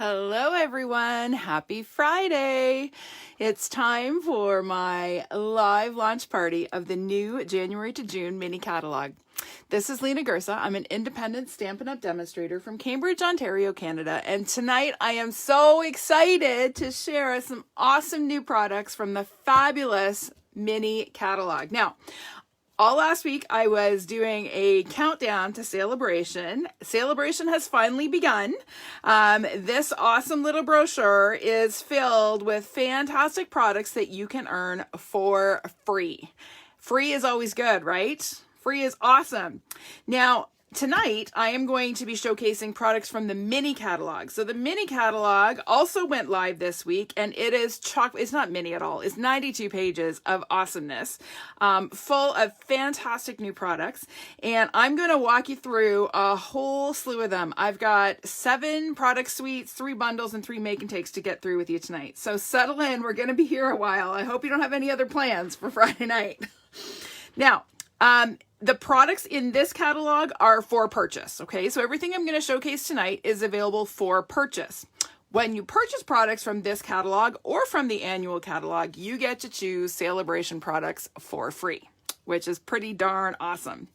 Hello everyone, happy Friday. It's time for my live launch party of the new January to June mini catalog. This is Lena Gersa. I'm an independent Stampin' Up! Demonstrator from Cambridge, Ontario, Canada. And tonight I am so excited to share some awesome new products from the fabulous mini catalog. Now, all last week, I was doing a countdown to Saleabration. Saleabration has finally begun. This awesome little brochure is filled with fantastic products that you can earn for free. Free is always good, right? Free is awesome. Now, tonight, I am going to be showcasing products from the mini catalog. So the mini catalog also went live this week, and it is it's not mini at all. It's 92 pages of awesomeness, full of fantastic new products. And I'm going to walk you through a whole slew of them. I've got 7 product suites, 3 bundles, and 3 make and takes to get through with you tonight. So settle in. We're going to be here a while. I hope you don't have any other plans for Friday night. Now, the products in this catalog are for purchase, okay? So everything I'm going to showcase tonight is available for purchase. When you purchase products from this catalog or from the annual catalog, you get to choose Saleabration products for free, which is pretty darn awesome.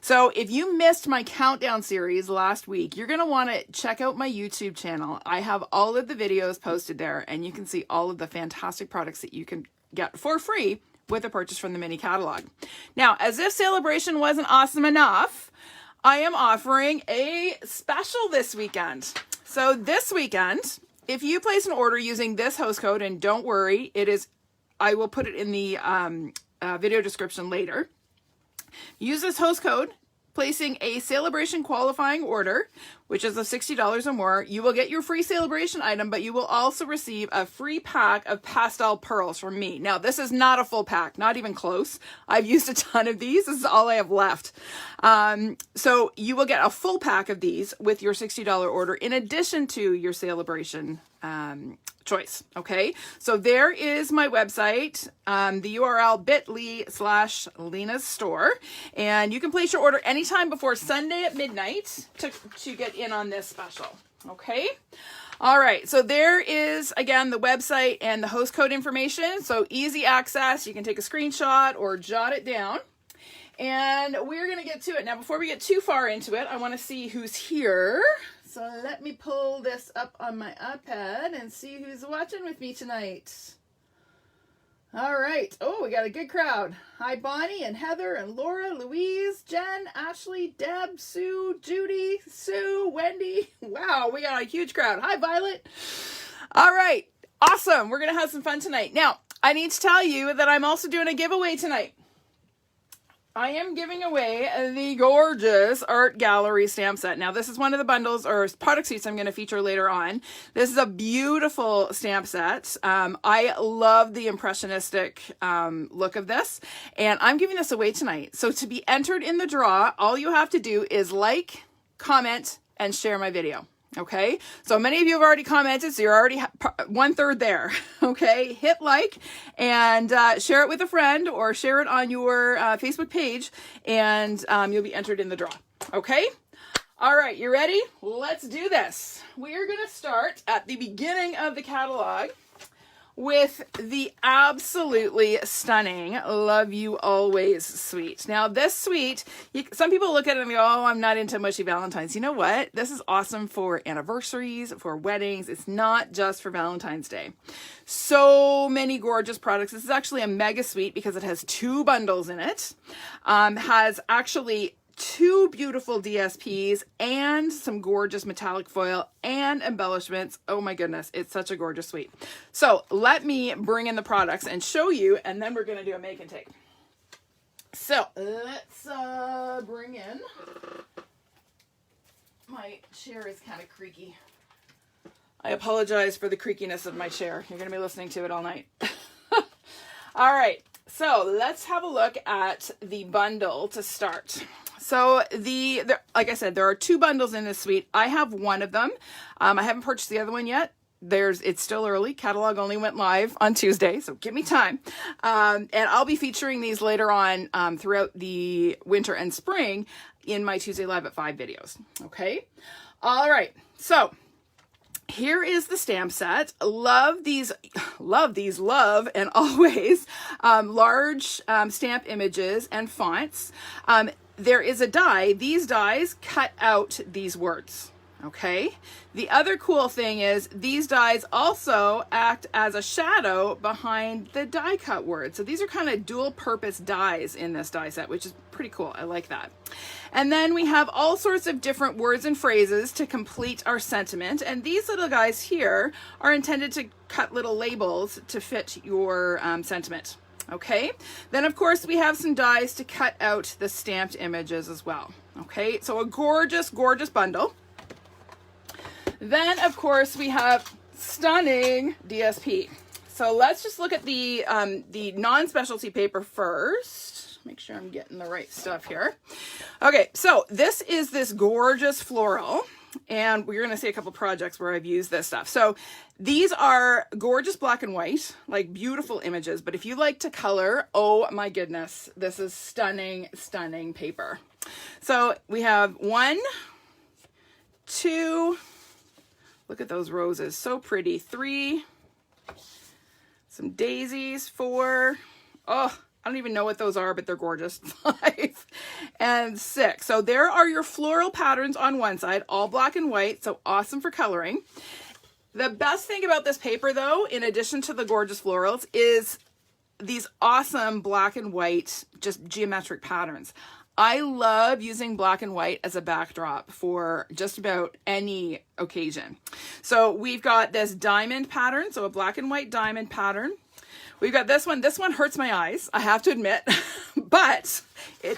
So if you missed my countdown series last week, you're going to want to check out my YouTube channel. I have all of the videos posted there, and you can see all of the fantastic products that you can get for free with a purchase from the mini catalog. Now, as if Saleabration wasn't awesome enough, I am offering a special this weekend. So this weekend, if you place an order using this host code, and don't worry, I will put it in the video description later. Use this host code, placing a Saleabration-qualifying order, which is of $60 or more. You will get your free Saleabration item, but you will also receive a free pack of Pastel Pearls from me. Now, this is not a full pack, not even close. I've used a ton of these. This is all I have left. So you will get a full pack of these with your $60 order, in addition to your Saleabration choice. Okay, so there is my website, the URL bit.ly/Lena's store, and you can place your order anytime before Sunday at midnight to get in on this special. Okay, all right, so there is again the website and the host code information, so easy access. You can take a screenshot or jot it down, and we're gonna get to it. Now, before we get too far into it, I want to see who's here. So let me pull this up on my iPad and see who's watching with me tonight. All right. Oh, we got a good crowd. Hi, Bonnie and Heather and Laura, Louise, Jen, Ashley, Deb, Sue, Judy, Sue, Wendy. Wow, we got a huge crowd. Hi, Violet. All right. Awesome. We're going to have some fun tonight. Now, I need to tell you that I'm also doing a giveaway tonight. I am giving away the gorgeous Art Gallery stamp set. Now, this is one of the bundles or product suites I'm going to feature later on. This is a beautiful stamp set. I love the impressionistic look of this, and I'm giving this away tonight. So to be entered in the draw, all you have to do is like, comment, and share my video. Okay, so many of you have already commented, so you're already 1/3 there. Okay, hit like and share it with a friend or share it on your Facebook page, and you'll be entered in the draw. Okay, all right, you ready? Let's do this. We are going to start at the beginning of the catalog with the absolutely stunning Love You Always suite. Now, this suite, some people look at it and go, oh, I'm not into mushy Valentine's. You know what? This is awesome for anniversaries, for weddings. It's not just for Valentine's Day. So many gorgeous products. This is actually a mega suite because it has 2 bundles in it. Has actually 2 beautiful DSPs and some gorgeous metallic foil and embellishments. Oh my goodness, it's such a gorgeous suite. So let me bring in the products and show you, and then we're going to do a make and take. So let's bring in, my chair is kind of creaky. I apologize for the creakiness of my chair. You're going to be listening to it all night. All right, so let's have a look at the bundle to start. So like I said, there are 2 bundles in this suite. I have one of them. I haven't purchased the other one yet. It's still early. Catalog only went live on Tuesday, so give me time. And I'll be featuring these later on throughout the winter and spring in my Tuesday Live at 5 videos. Okay. All right. So here is the stamp set. Love these, love and always large stamp images and fonts. There is a die. These dies cut out these words. Okay. The other cool thing is these dies also act as a shadow behind the die cut word. So these are kind of dual purpose dies in this die set, which is pretty cool. I like that. And then we have all sorts of different words and phrases to complete our sentiment. And these little guys here are intended to cut little labels to fit your sentiment. Okay. Then of course we have some dies to cut out the stamped images as well. Okay. So a gorgeous, gorgeous bundle. Then, of course, we have stunning DSP. So let's just look at the non-specialty paper first. Make sure I'm getting the right stuff here. Okay, so this is this gorgeous floral. And we're going to see a couple projects where I've used this stuff. So these are gorgeous black and white, like beautiful images. But if you like to color, oh my goodness, this is stunning, stunning paper. So we have 1, 2... Look at those roses, so pretty. 3, some daisies. 4, oh, I don't even know what those are, but they're gorgeous. 5 and 6. So there are your floral patterns on one side, all black and white, so awesome for coloring. The best thing about this paper though, in addition to the gorgeous florals, is these awesome black and white, just geometric patterns. I love using black and white as a backdrop for just about any occasion. So we've got this diamond pattern, so a black and white diamond pattern. We've got this one. This one hurts my eyes, I have to admit, but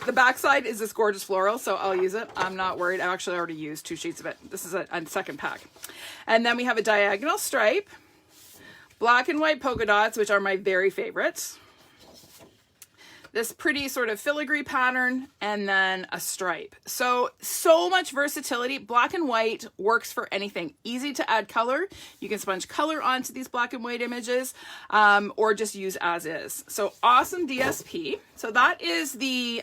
the backside is this gorgeous floral, so I'll use it. I'm not worried. I actually already used 2 sheets of it. This is a second pack. And then we have a diagonal stripe, black and white polka dots, which are my very favorites. This pretty sort of filigree pattern, and then a stripe. So much versatility. Black and white works for anything. Easy to add color. You can sponge color onto these black and white images, or just use as is. So awesome DSP. So that is the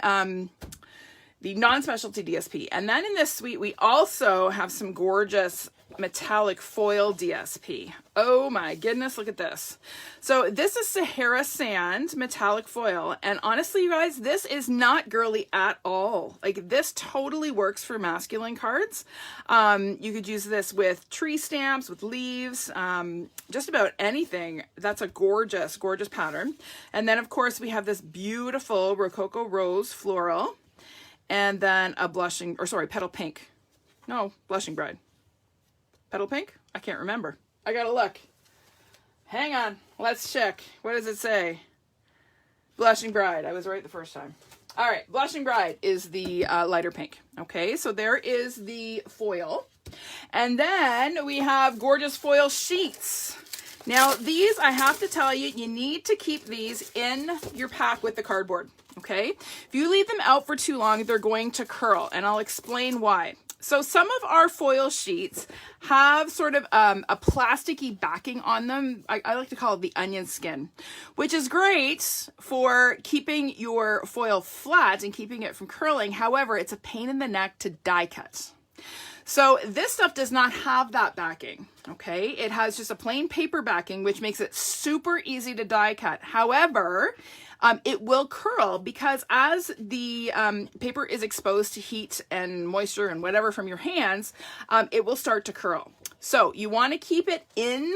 non-specialty DSP. And then in this suite, we also have some gorgeous metallic foil DSP. Oh my goodness, look at this. So this is Sahara sand metallic foil, and honestly you guys, this is not girly at all. Like, this totally works for masculine cards. You could use this with tree stamps, with leaves, just about anything. That's a gorgeous, gorgeous pattern. And then of course we have this beautiful Rococo Rose floral, and then a petal pink. No, blushing bride. Petal pink? I can't remember. I gotta look. Hang on. Let's check. What does it say? Blushing bride. I was right the first time. All right. Blushing bride is the lighter pink. Okay. So there is the foil. And then we have gorgeous foil sheets. Now these, I have to tell you, you need to keep these in your pack with the cardboard. Okay. If you leave them out for too long, they're going to curl, and I'll explain why. So some of our foil sheets have sort of a plasticky backing on them. I like to call it the onion skin, which is great for keeping your foil flat and keeping it from curling. However, it's a pain in the neck to die cut. So this stuff does not have that backing, okay? It has just a plain paper backing, which makes it super easy to die cut. However, it will curl because as the paper is exposed to heat and moisture and whatever from your hands, it will start to curl. So you want to keep it in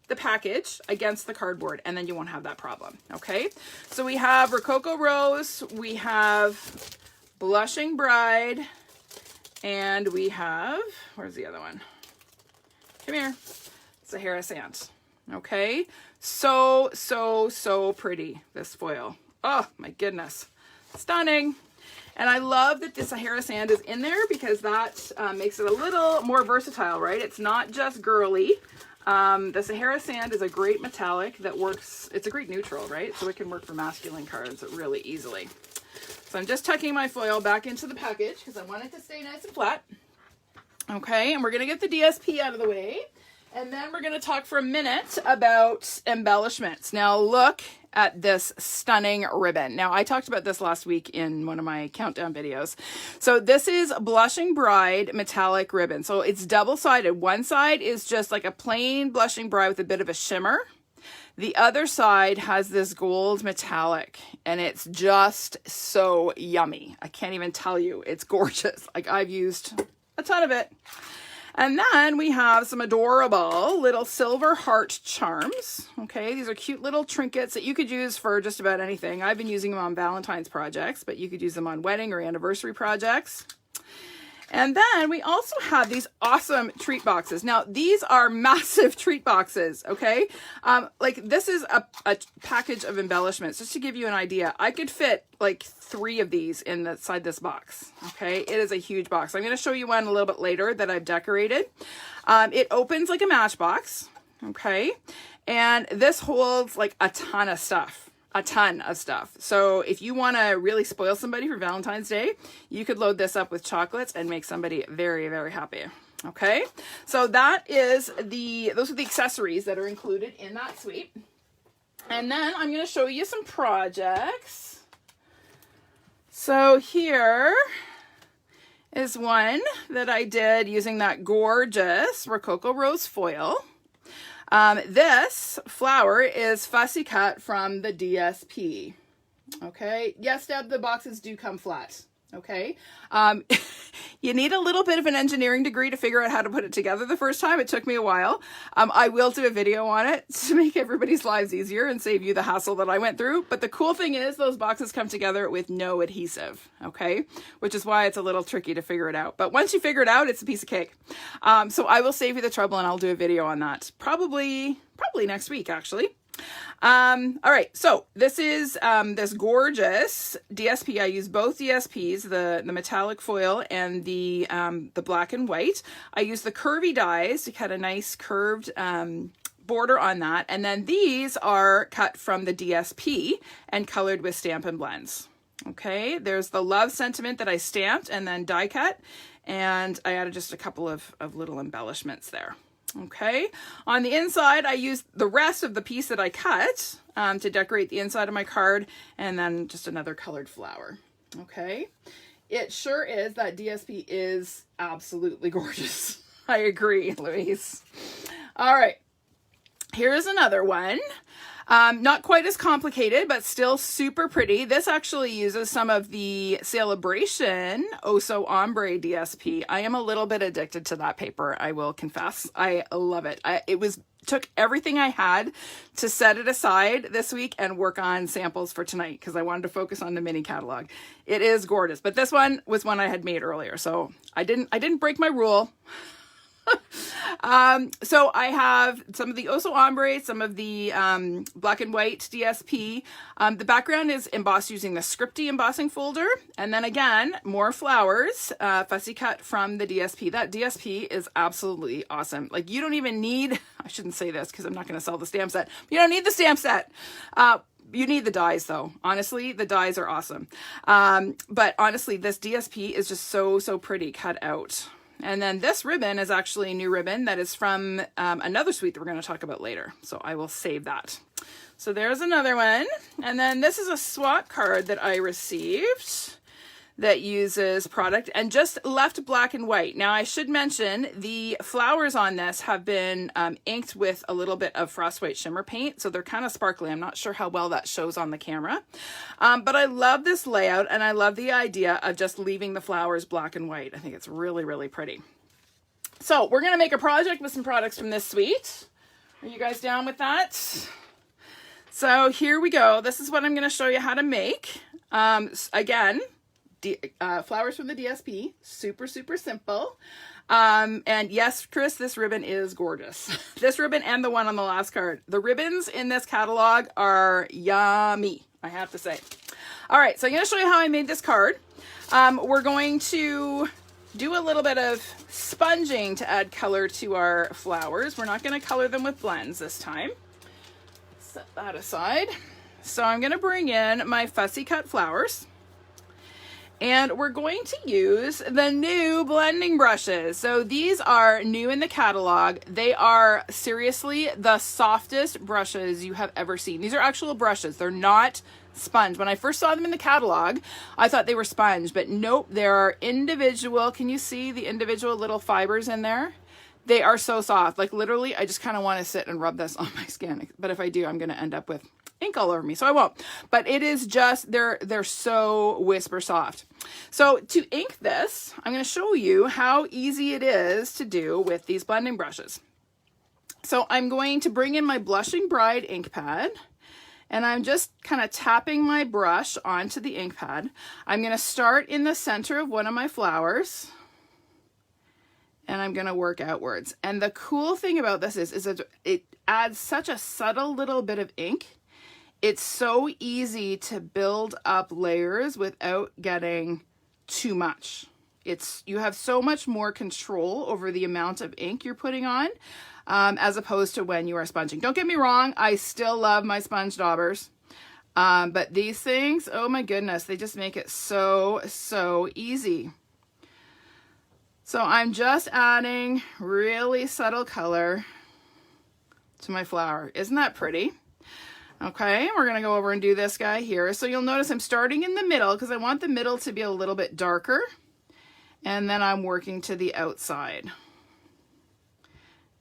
the package against the cardboard, and then you won't have that problem, okay? So we have Rococo Rose, we have Blushing Bride, and we have, where's the other one? Come here. Sahara Sand. Okay. So pretty, this foil. Oh my goodness. Stunning. And I love that the Sahara Sand is in there because that makes it a little more versatile, right? It's not just girly. The Sahara Sand is a great metallic that works. It's a great neutral, right? So it can work for masculine cards really easily. So I'm just tucking my foil back into the package because I want it to stay nice and flat. Okay, and we're going to get the DSP out of the way. And then we're going to talk for a minute about embellishments. Now look at this stunning ribbon. Now I talked about this last week in one of my countdown videos. So this is Blushing Bride metallic ribbon. So it's double-sided. One side is just like a plain Blushing Bride with a bit of a shimmer. The other side has this gold metallic, and it's just so yummy. I can't even tell you. It's gorgeous. Like, I've used a ton of it. And then we have some adorable little silver heart charms. Okay, these are cute little trinkets that you could use for just about anything. I've been using them on Valentine's projects, but you could use them on wedding or anniversary projects. And then we also have these awesome treat boxes. Now, these are massive treat boxes, okay? Like, this is a package of embellishments. Just to give you an idea, I could fit like 3 of these inside this box, okay? It is a huge box. I'm going to show you one a little bit later that I've decorated. It opens like a matchbox, okay? And this holds like a ton of stuff. A ton of stuff. So if you want to really spoil somebody for Valentine's Day, you could load this up with chocolates and make somebody very, very happy. Okay, so those are the accessories that are included in that suite. And then I'm going to show you some projects. So here is one that I did using that gorgeous Rococo Rose foil. This flower is fussy cut from the DSP. Okay. Yes, Deb, the boxes do come flat. Okay. You need a little bit of an engineering degree to figure out how to put it together the first time. It took me a while. I will do a video on it to make everybody's lives easier and save you the hassle that I went through. But the cool thing is those boxes come together with no adhesive. Okay. Which is why it's a little tricky to figure it out. But once you figure it out, it's a piece of cake. So I will save you the trouble and I'll do a video on that. Probably next week, actually. All right, so this is this gorgeous DSP. I use both DSPs, the metallic foil and the black and white. I use the curvy dies to cut a nice curved border on that, and then these are cut from the DSP and colored with Stampin' blends. Okay, there's the love sentiment that I stamped and then die cut, and I added just a couple of little embellishments there. Okay, on the inside, I used the rest of the piece that I cut to decorate the inside of my card, and then just another colored flower. Okay, it sure is, that DSP is absolutely gorgeous. I agree, Louise. All right, here's another one. Not quite as complicated, but still super pretty. This actually uses some of the Saleabration Oso Ombre DSP. I am a little bit addicted to that paper, I will confess. I love it. Took everything I had to set it aside this week and work on samples for tonight because I wanted to focus on the mini catalog. It is gorgeous, but this one was one I had made earlier, so I didn't break my rule. So I have some of the Oso Ombre, some of the black and white DSP. The background is embossed using the Scripty embossing folder. And then again, more flowers, fussy cut from the DSP. That DSP is absolutely awesome. Like, you don't even need, I shouldn't say this because I'm not going to sell the stamp set. You don't need the stamp set. You need the dies though. Honestly, the dies are awesome. But honestly, this DSP is just so pretty cut out. And then this ribbon is actually a new ribbon that is from another suite that we're going to talk about later. So I will save that. So there's another one. And then this is a swap card that I received that uses product and just left black and white. Now I should mention the flowers on this have been inked with a little bit of frost white shimmer paint. So they're kind of sparkly. I'm not sure how well that shows on the camera. But I love this layout and I love the idea of just leaving the flowers black and white. I think it's really pretty. So we're going to make a project with some products from this suite. Are you guys down with that? So here we go. This is what I'm going to show you how to make. Again, flowers from the DSP, super simple. And yes, Chris, this ribbon is gorgeous. This ribbon and the one on the last card. The ribbons in this catalog are yummy, I have to say. All right, so I'm going to show you how I made this card. We're going to do a little bit of sponging to add color to our flowers. We're not going to color them with blends this time. Set that aside. So I'm going to bring in my fussy cut flowers. And we're going to use the new blending brushes. So these are new in the catalog. They are seriously the softest brushes you have ever seen. These are actual brushes. They're not sponge. When I first saw them in the catalog, I thought they were sponge, but nope, there are individual, can you see the individual little fibers in there? They are so soft. Like literally, I just kind of want to sit and rub this on my skin. But if I do, I'm going to end up with ink all over me, so I won't. But it is just, they're so whisper soft. So to ink this, I'm going to show you how easy it is to do with these blending brushes. So I'm going to bring in my Blushing Bride ink pad, and I'm just kind of tapping my brush onto the ink pad. I'm going to start in the center of one of my flowers, and I'm going to work outwards. And the cool thing about this is that it adds such a subtle little bit of ink. It's so easy to build up layers without getting too much. You have so much more control over the amount of ink you're putting on, as opposed to when you are sponging. Don't get me wrong, I still love my sponge daubers. But these things, oh my goodness, they just make it so easy. So I'm just adding really subtle color to my flower. Isn't that pretty? Okay, we're gonna go over and do this guy here. So you'll notice I'm starting in the middle because I want the middle to be a little bit darker. And then I'm working to the outside.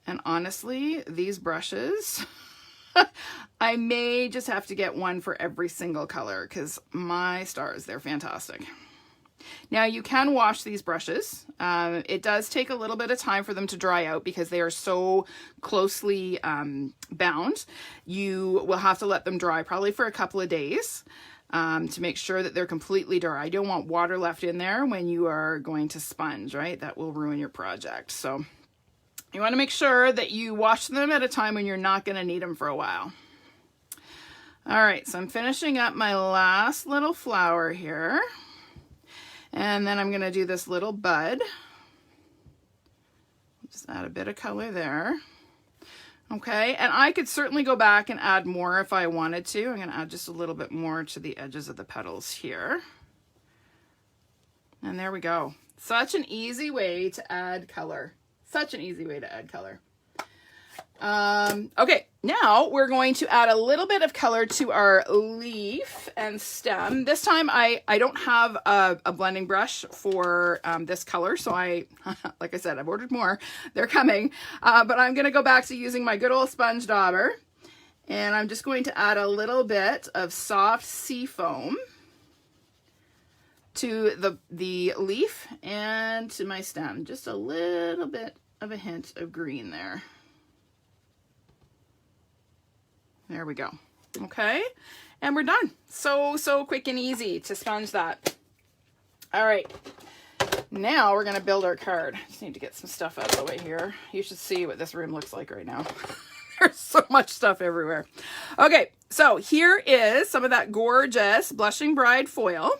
And honestly, these brushes, I may just have to get one for every single color because my stars, they're fantastic. Now you can wash these brushes. It does take a little bit of time for them to dry out because they are so closely bound. You will have to let them dry probably for a couple of days to make sure that they're completely dry. I don't want water left in there when you are going to sponge, right? That will ruin your project. So you want to make sure that you wash them at a time when you're not going to need them for a while. All right, so I'm finishing up my last little flower here. And then I'm going to do this little bud. Just add a bit of color there. Okay, and I could certainly go back and add more if I wanted to. I'm going to add just a little bit more to the edges of the petals here. And there we go. Such an easy way to add color. Such an easy way to add color. Okay, now we're going to add a little bit of color to our leaf and stem. This time I don't have a blending brush for this color, so like I said, I've ordered more. They're coming, but I'm going to go back to using my good old sponge dauber, and I'm just going to add a little bit of soft sea foam to the leaf and to my stem. Just a little bit of a hint of green there. There we go. Okay, and we're done. So quick and easy to sponge that. All right, now we're gonna build our card. Just need to get some stuff out of the way here. You should see what this room looks like right now. There's so much stuff everywhere. Okay, so here is some of that gorgeous Blushing Bride foil.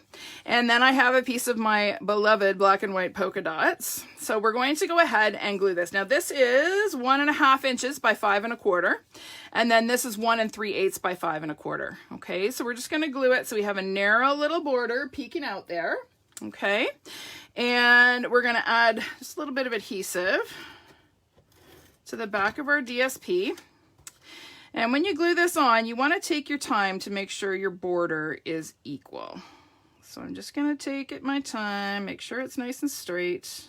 And then I have a piece of my beloved black and white polka dots. So we're going to go ahead and glue this. Now this is 1.5 inches by 5 1/4. And then this is 1 3/8 by 5 1/4. Okay, so we're just gonna glue it so we have a narrow little border peeking out there. Okay, and we're gonna add just a little bit of adhesive to the back of our DSP. And when you glue this on, you want to take your time to make sure your border is equal. So I'm just going to take my time, make sure it's nice and straight.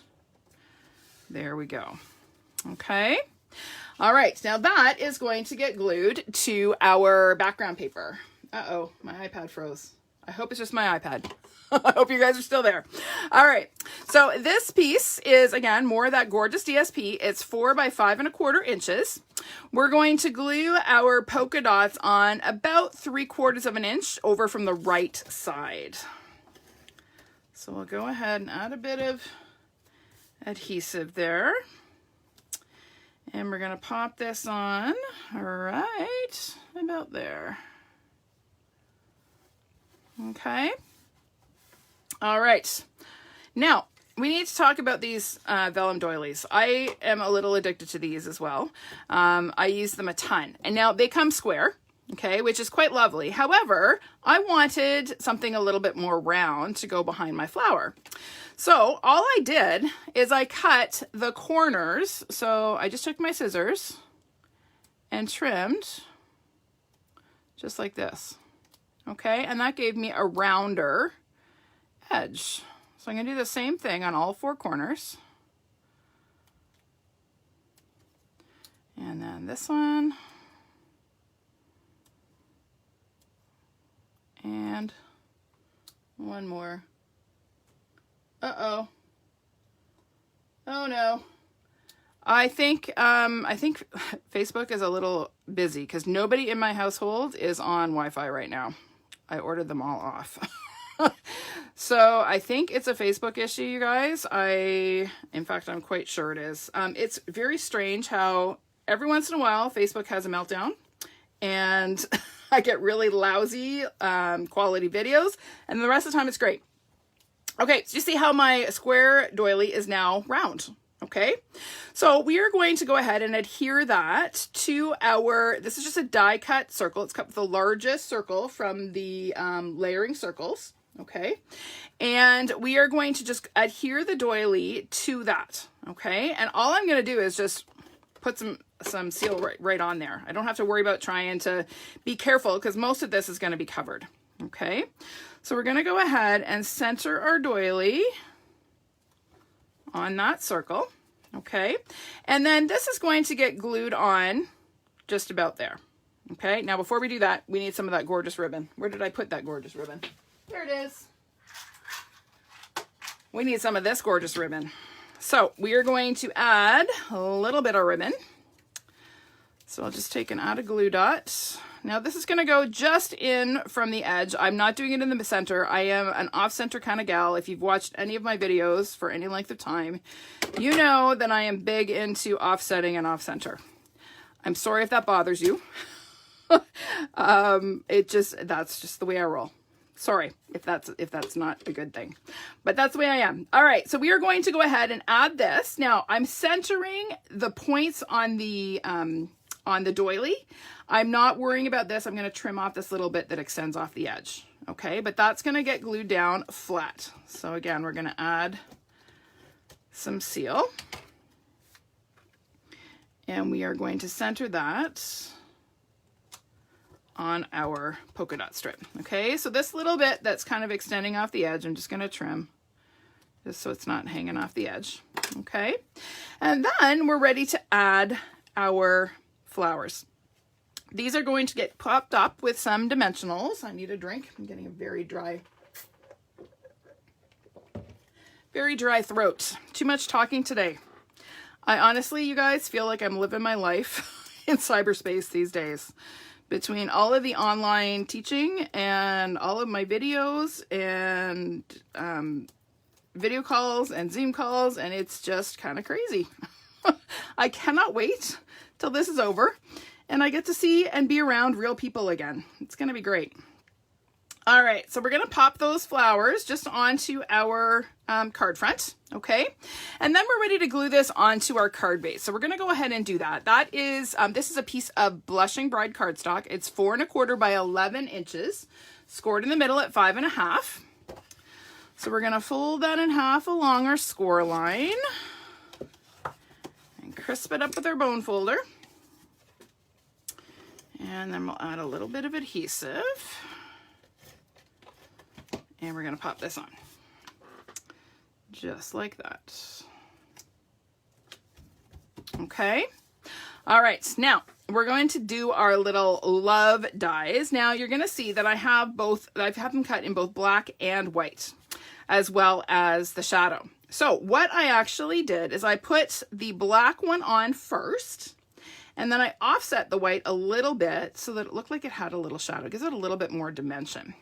There we go. Okay. All right. Now that is going to get glued to our background paper. Uh-oh, my iPad froze. I hope it's just my iPad. I hope you guys are still there. All right. So this piece is, again, more of that gorgeous DSP. It's 4 by 5 1/4 inches. We're going to glue our polka dots on about 3/4 of an inch over from the right side. So we'll go ahead and add a bit of adhesive there. And we're going to pop this on right about there. Okay. All right. Now, we need to talk about these Vellum Doilies. I am a little addicted to these as well. I use them a ton. And now they come square. okay, which is quite lovely. However, I wanted something a little bit more round to go behind my flower. So all I did is I cut the corners. So I just took my scissors and trimmed just like this. Okay, and that gave me a rounder edge. So I'm going to do the same thing on all 4 corners. And then this one. And one more. Uh-oh. Oh no. I think Facebook is a little busy because nobody in my household is on Wi-Fi right now. I ordered them all off. So I think it's a Facebook issue, you guys. In fact, I'm quite sure it is. It's very strange how every once in a while Facebook has a meltdown and I get really lousy quality videos, and the rest of the time it's great. Okay, so you see how my square doily is now round. Okay, so we are going to go ahead and adhere that to this is just a die cut circle. It's cut with the largest circle from the layering circles. Okay, and we are going to just adhere the doily to that. Okay, and all I'm going to do is just put some seal right on there. I don't have to worry about trying to be careful because most of this is going to be covered. Okay, so we're going to go ahead and center our doily on that circle. Okay, and then this is going to get glued on just about there. Okay, now before we do that, we need some of that gorgeous ribbon. Where did I put that gorgeous ribbon? There it is. We need some of this gorgeous ribbon. So we are going to add a little bit of ribbon. So I'll just take an add a glue dot. Now this is going to go just in from the edge. I'm not doing it in the center. I am an off-center kind of gal. If you've watched any of my videos for any length of time, you know that I am big into offsetting and off-center. I'm sorry if that bothers you. That's just the way I roll. Sorry if that's not a good thing, but that's the way I am. All right, so we are going to go ahead and add this. Now I'm centering the points on the doily. I'm not worrying about this. I'm going to trim off this little bit that extends off the edge. Okay, but that's going to get glued down flat. So again, we're going to add some seal. And we are going to center that on our polka dot strip. Okay, so this little bit that's kind of extending off the edge, I'm just going to trim just so it's not hanging off the edge. Okay, and then we're ready to add our flowers. These are going to get popped up with some dimensionals. I need a drink. I'm getting a very dry throat. Too much talking today. I honestly, you guys, feel like I'm living my life in cyberspace these days. Between all of the online teaching and all of my videos and video calls and Zoom calls, and it's just kind of crazy. I cannot wait till this is over and I get to see and be around real people again. It's going to be great. All right, so we're going to pop those flowers just onto our card front, okay? And then we're ready to glue this onto our card base. So we're going to go ahead and do that. That is, this is a piece of Blushing Bride cardstock. It's 4 1/4 by 11 inches, scored in the middle at 5 1/2. So we're going to fold that in half along our score line and crisp it up with our bone folder. And then we'll add a little bit of adhesive. And we're going to pop this on. Just like that. Okay. All right. Now we're going to do our little love dies. Now you're going to see that I have them cut in both black and white, as well as the shadow. So what I actually did is I put the black one on first, and then I offset the white a little bit so that it looked like it had a little shadow. It gives it a little bit more dimension.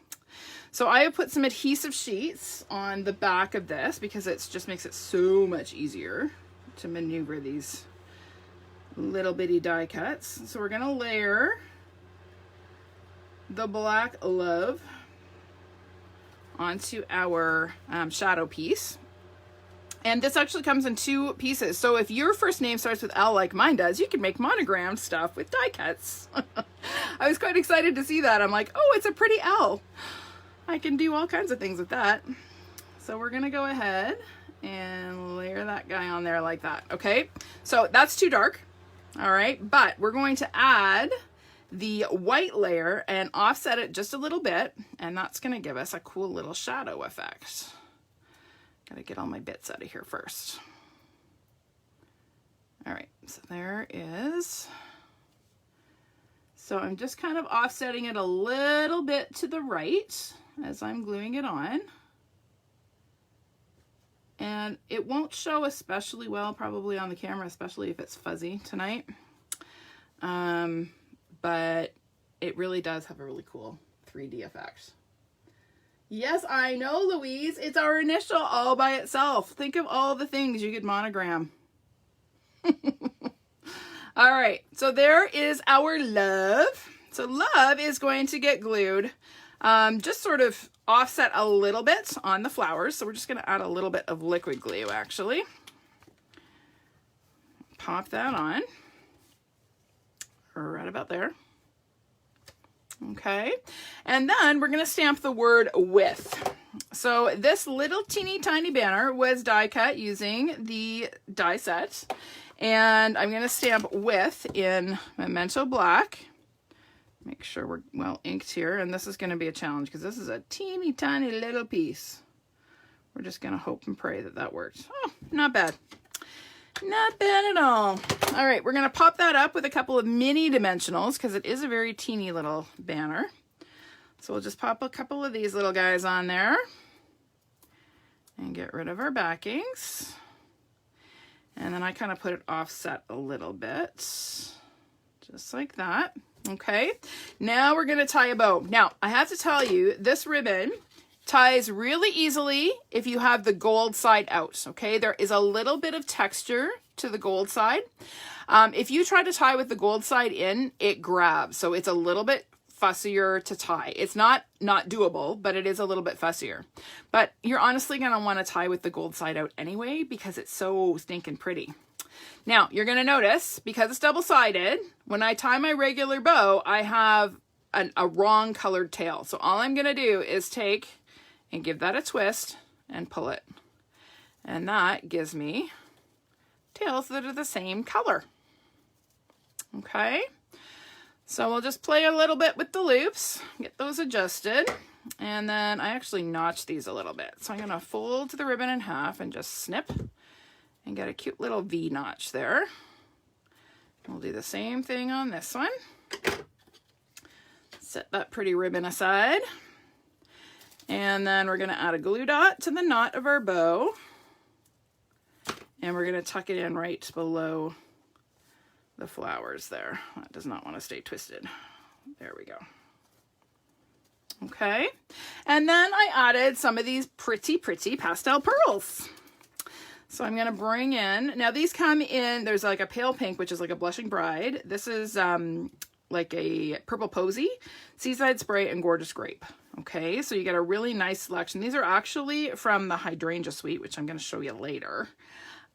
So I have put some adhesive sheets on the back of this because it just makes it so much easier to maneuver these little bitty die cuts. So we're going to layer the black love onto our shadow piece. And this actually comes in 2 pieces. So if your first name starts with L like mine does, you can make monogrammed stuff with die cuts. I was quite excited to see that. I'm like, oh, it's a pretty L. I can do all kinds of things with that. So we're gonna go ahead and layer that guy on there like that. Okay, so that's too dark. All right, but we're going to add the white layer and offset it just a little bit, and that's gonna give us a cool little shadow effect. Gotta get all my bits out of here first. All right, so there is. So I'm just kind of offsetting it a little bit to the right as I'm gluing it on. And it won't show especially well probably on the camera, especially if it's fuzzy tonight. But it really does have a really cool 3D effect. Yes, I know, Louise. It's our initial all by itself. Think of all the things you could monogram. All right, so there is our love. So love is going to get glued, just sort of offset a little bit on the flowers. So we're just going to add a little bit of liquid glue, actually. Pop that on. Right about there. Okay, and then we're going to stamp the word with. So this little teeny tiny banner was die cut using the die set, and I'm going to stamp with in Memento Black. Make sure we're well inked here, and this is going to be a challenge because this is a teeny tiny little piece. We're just going to hope and pray that that works. Oh, not bad. Not bad at all. All right, we're going to pop that up with a couple of mini dimensionals because it is a very teeny little banner. So we'll just pop a couple of these little guys on there and get rid of our backings. And then I kind of put it offset a little bit, just like that. Okay, now we're going to tie a bow. Now, I have to tell you, this ribbon ties really easily if you have the gold side out, okay? There is a little bit of texture to the gold side. If you try to tie with the gold side in, it grabs, so it's a little bit fussier to tie. It's not doable, but it is a little bit fussier. But you're honestly going to want to tie with the gold side out anyway because it's so stinking pretty. Now, you're going to notice, because it's double-sided, when I tie my regular bow, I have a wrong colored tail. So all I'm going to do is take and give that a twist and pull it. And that gives me tails that are the same color. Okay, so we'll just play a little bit with the loops, get those adjusted, and then I actually notch these a little bit. So I'm going to fold the ribbon in half and just snip and get a cute little V notch there. We'll do the same thing on this one. Set that pretty ribbon aside. And then we're going to add a glue dot to the knot of our bow. And we're going to tuck it in right below the flowers there. That does not want to stay twisted. There we go. Okay. And then I added some of these pretty pastel pearls. So I'm going to bring in, now these come in, there's like a pale pink, which is like a blushing bride. This is like a purple posy, seaside spray, and gorgeous grape. Okay, so you get a really nice selection. These are actually from the Hydrangea suite, which I'm going to show you later.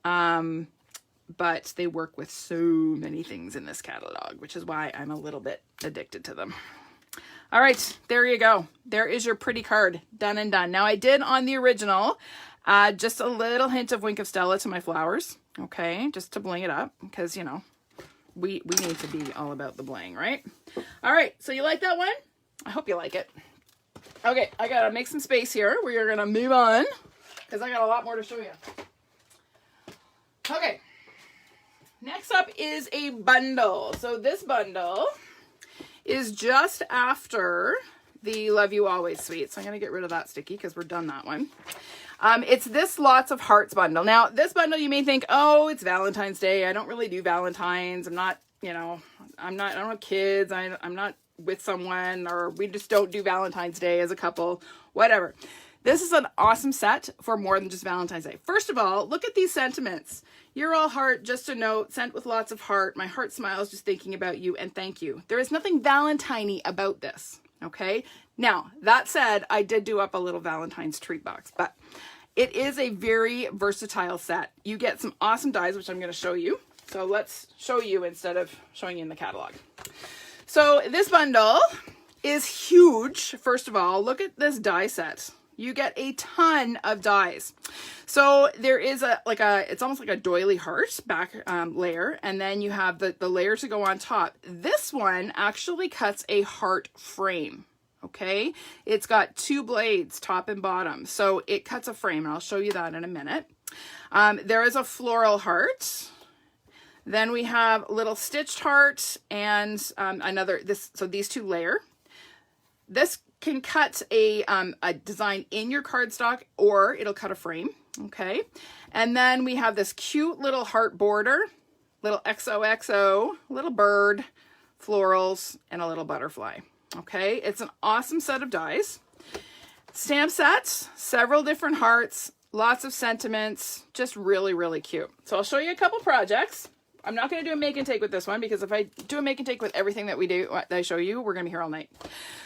But they work with so many things in this catalog, which is why I'm a little bit addicted to them. All right, there you go. There is your pretty card, done and done. Now I did on the original add just a little hint of Wink of Stella to my flowers, okay, just to bling it up, because, you know, we need to be all about the bling, right? All right, so you like that one? I hope you like it. Okay, I gotta make some space here. We are gonna move on because I got a lot more to show you. Okay, next up is a bundle. So this bundle is just after the Love You Always suite. So I'm gonna get rid of that sticky because we're done that one. It's this Lots of Hearts bundle. Now, this bundle you may think, oh, it's Valentine's Day. I don't really do Valentine's. I'm not, you know, I don't have kids. I'm not with someone, or we just don't do Valentine's Day as a couple, whatever. This is an awesome set for more than just Valentine's Day. First of all, look at these sentiments. You're all heart, just a note, sent with lots of heart. My heart smiles just thinking about you, and thank you. There is nothing Valentine-y about this, okay? Now, that said, I did do up a little Valentine's treat box, but it is a very versatile set. You get some awesome dies, which I'm going to show you. So let's show you instead of showing you in the catalog. So this bundle is huge. First of all, look at this die set. You get a ton of dies. So there is it's almost like a doily heart back layer, and then you have the layer to go on top. This one actually cuts a heart frame. Okay, it's got 2 blades, top and bottom, so it cuts a frame, and I'll show you that in a minute. There is a floral heart. Then we have little stitched heart and so these 2 layer. This can cut a design in your cardstock, or it'll cut a frame. Okay, and then we have this cute little heart border, little XOXO, little bird, florals, and a little butterfly. Okay, it's an awesome set of dies. Stamp sets, several different hearts, lots of sentiments, just really, really cute. So I'll show you a couple projects. I'm not going to do a make and take with this one, because if I do a make and take with everything that I show you, we're going to be here all night.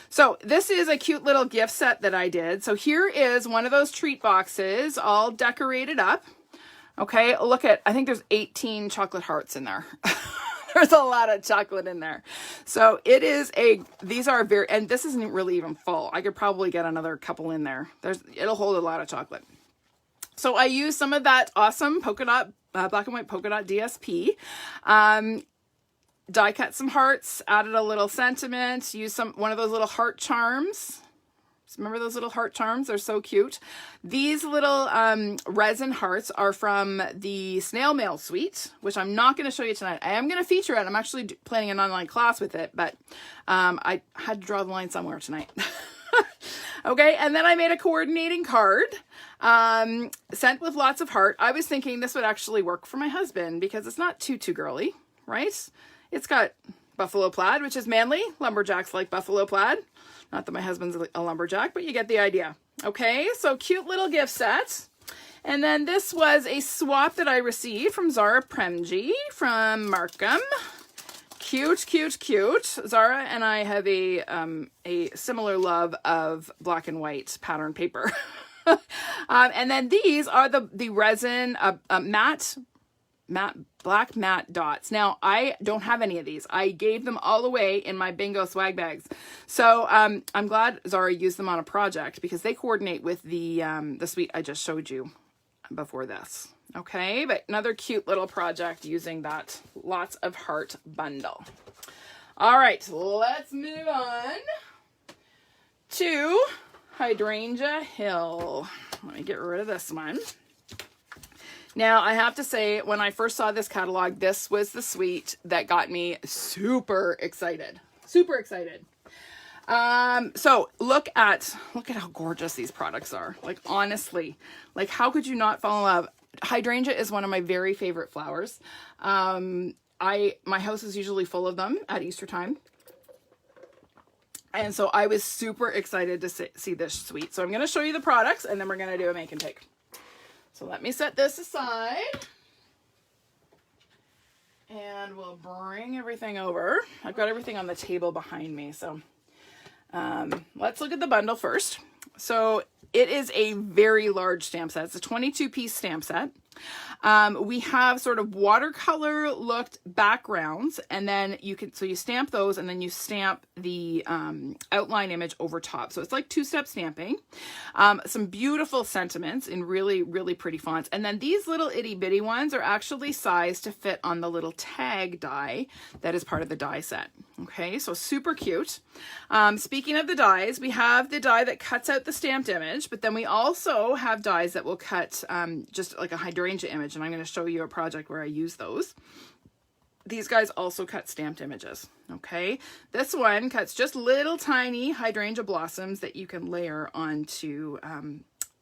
So this is a cute little gift set that I did. So here is one of those treat boxes all decorated up. Okay, look at, I think there's 18 chocolate hearts in there. There's a lot of chocolate in there. So it is these are very, and this isn't really even full. I could probably get another couple in there. It'll hold a lot of chocolate. So I used some of that awesome polka dot, black and white polka dot DSP. Die cut some hearts, added a little sentiment, used one of those little heart charms. Remember those little heart charms? They're so cute. These little resin hearts are from the Snail Mail Suite, which I'm not going to show you tonight. I am going to feature it. I'm actually planning an online class with it, but I had to draw the line somewhere tonight. Okay, and then I made a coordinating card sent with lots of heart. I was thinking this would actually work for my husband because it's not too girly, right? It's got buffalo plaid, which is manly. Lumberjacks like buffalo plaid. Not that my husband's a lumberjack, but you get the idea. Okay, so cute little gift set. And then this was a swap that I received from Zara Premji from Markham. Cute, cute, cute. Zara and I have a similar love of black and white pattern paper. And then these are the resin black matte dots. Now, I don't have any of these. I gave them all away in my bingo swag bags. So I'm glad Zara used them on a project because they coordinate with the suite I just showed you before this. Okay, but another cute little project using that lots of heart bundle. All right, let's move on to Hydrangea Hill. Let me get rid of this one. Now, I have to say, when I first saw this catalog, this was the suite that got me super excited. Super excited. So look at how gorgeous these products are. Like, honestly, like, how could you not fall in love? Hydrangea is one of my very favorite flowers. My house is usually full of them at Easter time. And so I was super excited to see this suite. So I'm going to show you the products and then we're going to do a make and take. So let me set this aside and we'll bring everything over. I've got everything on the table behind me. So let's look at the bundle first. So it is a very large stamp set. It's a 22-piece stamp set. We have sort of watercolor looked backgrounds, and then you stamp those and then you stamp the outline image over top. So it's like two-step stamping. Some beautiful sentiments in really, really pretty fonts. And then these little itty bitty ones are actually sized to fit on the little tag die that is part of the die set. Okay, so super cute. Speaking of the dies, we have the die that cuts out the stamped image, but then we also have dies that will cut just like a hydrangea image, and I'm going to show you a project where I use those. These guys also cut stamped images. Okay, this one cuts just little tiny hydrangea blossoms that you can layer onto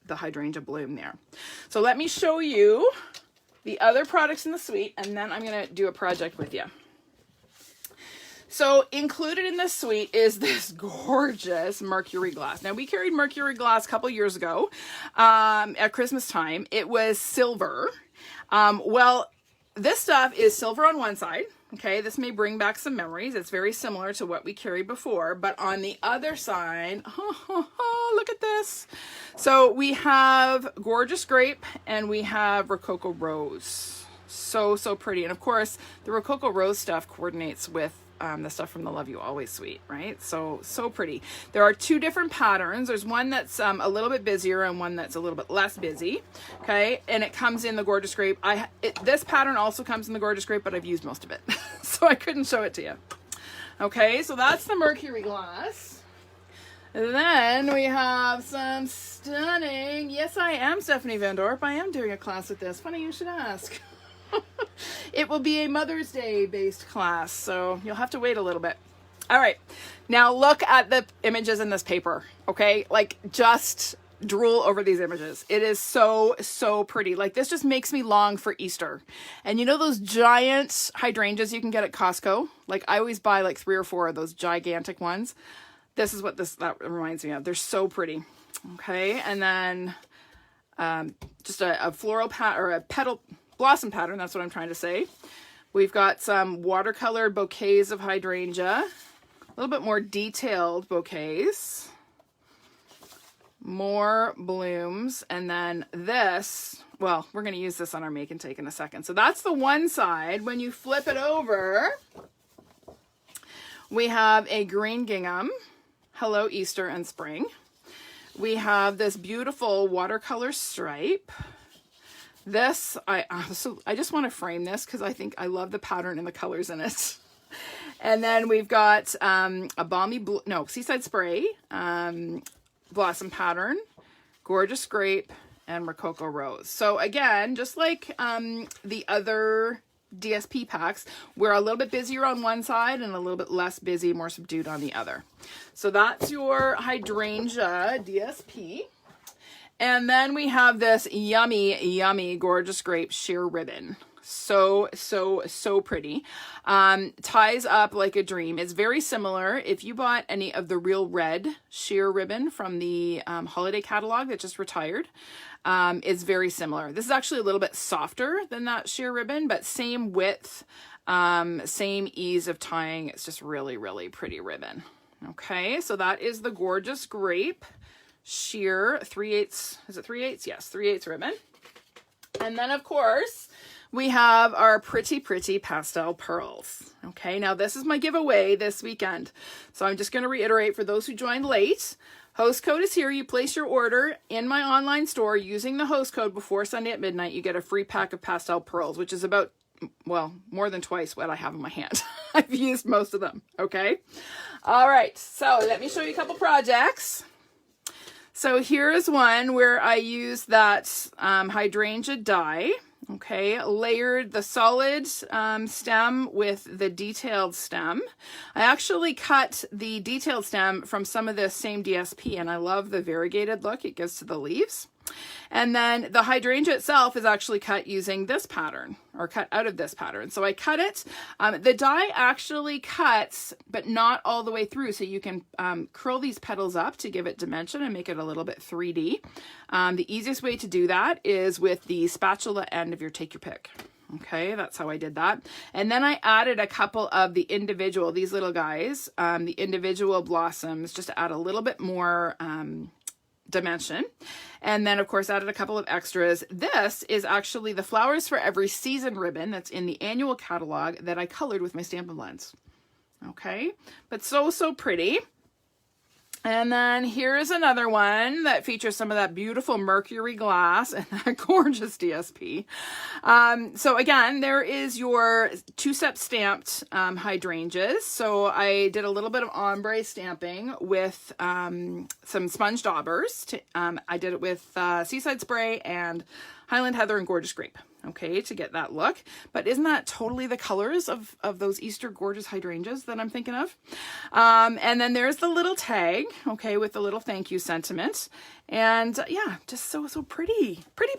the hydrangea bloom there. So let me show you the other products in the suite, and then I'm going to do a project with you. So included in this suite is this gorgeous Mercury Glass. Now, we carried Mercury Glass a couple years ago at Christmas time. It was silver. Well, this stuff is silver on one side. Okay, this may bring back some memories. It's very similar to what we carried before, but on the other side, look at this. So we have Gorgeous Grape and we have Rococo Rose. So pretty. And of course, the Rococo Rose stuff coordinates with the stuff from the Love You Always suite, right? So pretty. There are two different patterns. There's one that's a little bit busier and one that's a little bit less busy. Okay, and it comes in the Gorgeous Grape. This pattern also comes in the Gorgeous Grape, but I've used most of it, so I couldn't show it to you. Okay, so that's the Mercury Glass. Then we have some stunning. Yes, I am Stephanie Van Dorp. I am doing a class with this. Funny you should ask. It will be a Mother's Day based class, so you'll have to wait a little bit. All right, now look at the images in this paper, okay? Like, just drool over these images. It is so pretty. Like, this just makes me long for Easter. And you know those giant hydrangeas you can get at Costco? Like, I always buy like 3 or 4 of those gigantic ones. This is what that reminds me of. They're so pretty. Okay, and then just a floral or a petal blossom pattern, that's what I'm trying to say. We've got some watercolor bouquets of hydrangea, a little bit more detailed bouquets, more blooms, and then this, well, we're going to use this on our make and take in a second. So that's the one side. When you flip it over, we have a green gingham, Hello Easter and Spring. We have this beautiful watercolor stripe. This, I just want to frame this because I think I love the pattern and the colors in it. And then we've got a balmy blue, Seaside Spray, blossom pattern, Gorgeous Grape, and Rococo Rose. So again, just like the other DSP packs, we're a little bit busier on one side and a little bit less busy, more subdued on the other. So that's your Hydrangea DSP. And then we have this yummy Gorgeous Grape sheer ribbon. So pretty. Ties up like a dream. It's very similar. If you bought any of the Real Red sheer ribbon from the holiday catalog that just retired, it's very similar. This is actually a little bit softer than that sheer ribbon, but same width, same ease of tying. It's just really pretty ribbon. Okay, so that is the Gorgeous Grape sheer 3/8, is it 3/8? Yes, 3/8 ribbon. And then of course we have our pretty Pastel Pearls. Okay, now this is my giveaway this weekend. So I'm just going to reiterate for those who joined late, host code is here. You place your order in my online store using the host code before Sunday at midnight. You get a free pack of Pastel Pearls, which is about, well, more than twice what I have in my hand. I've used most of them. Okay. All right. So let me show you a couple projects. So here is one where I used that hydrangea die, okay, layered the solid stem with the detailed stem. I actually cut the detailed stem from some of this same DSP, and I love the variegated look it gives to the leaves. And then the hydrangea itself is actually cut using this pattern, or cut out of this pattern. So I cut it. The die actually cuts, but not all the way through. So you can curl these petals up to give it dimension and make it a little bit 3D. The easiest way to do that is with the spatula end of your Take Your Pick. Okay, that's how I did that. And then I added a couple of the individual, these little guys, the individual blossoms, just to add a little bit more dimension. And then of course added a couple of extras. This is actually the Flowers for Every Season ribbon that's in the annual catalog that I colored with my Stampin' blends. Okay, but so pretty. And then here is another one that features some of that beautiful Mercury Glass and that gorgeous DSP. So again, there is your 2-step stamped hydrangeas. So I did a little bit of ombre stamping with some sponge daubers. I did it with Seaside Spray and Highland Heather and Gorgeous Grape, okay, to get that look. But isn't that totally the colors of those Easter gorgeous hydrangeas that I'm thinking of? And then there's the little tag, okay, with the little thank you sentiment. And yeah, just so pretty. Pretty.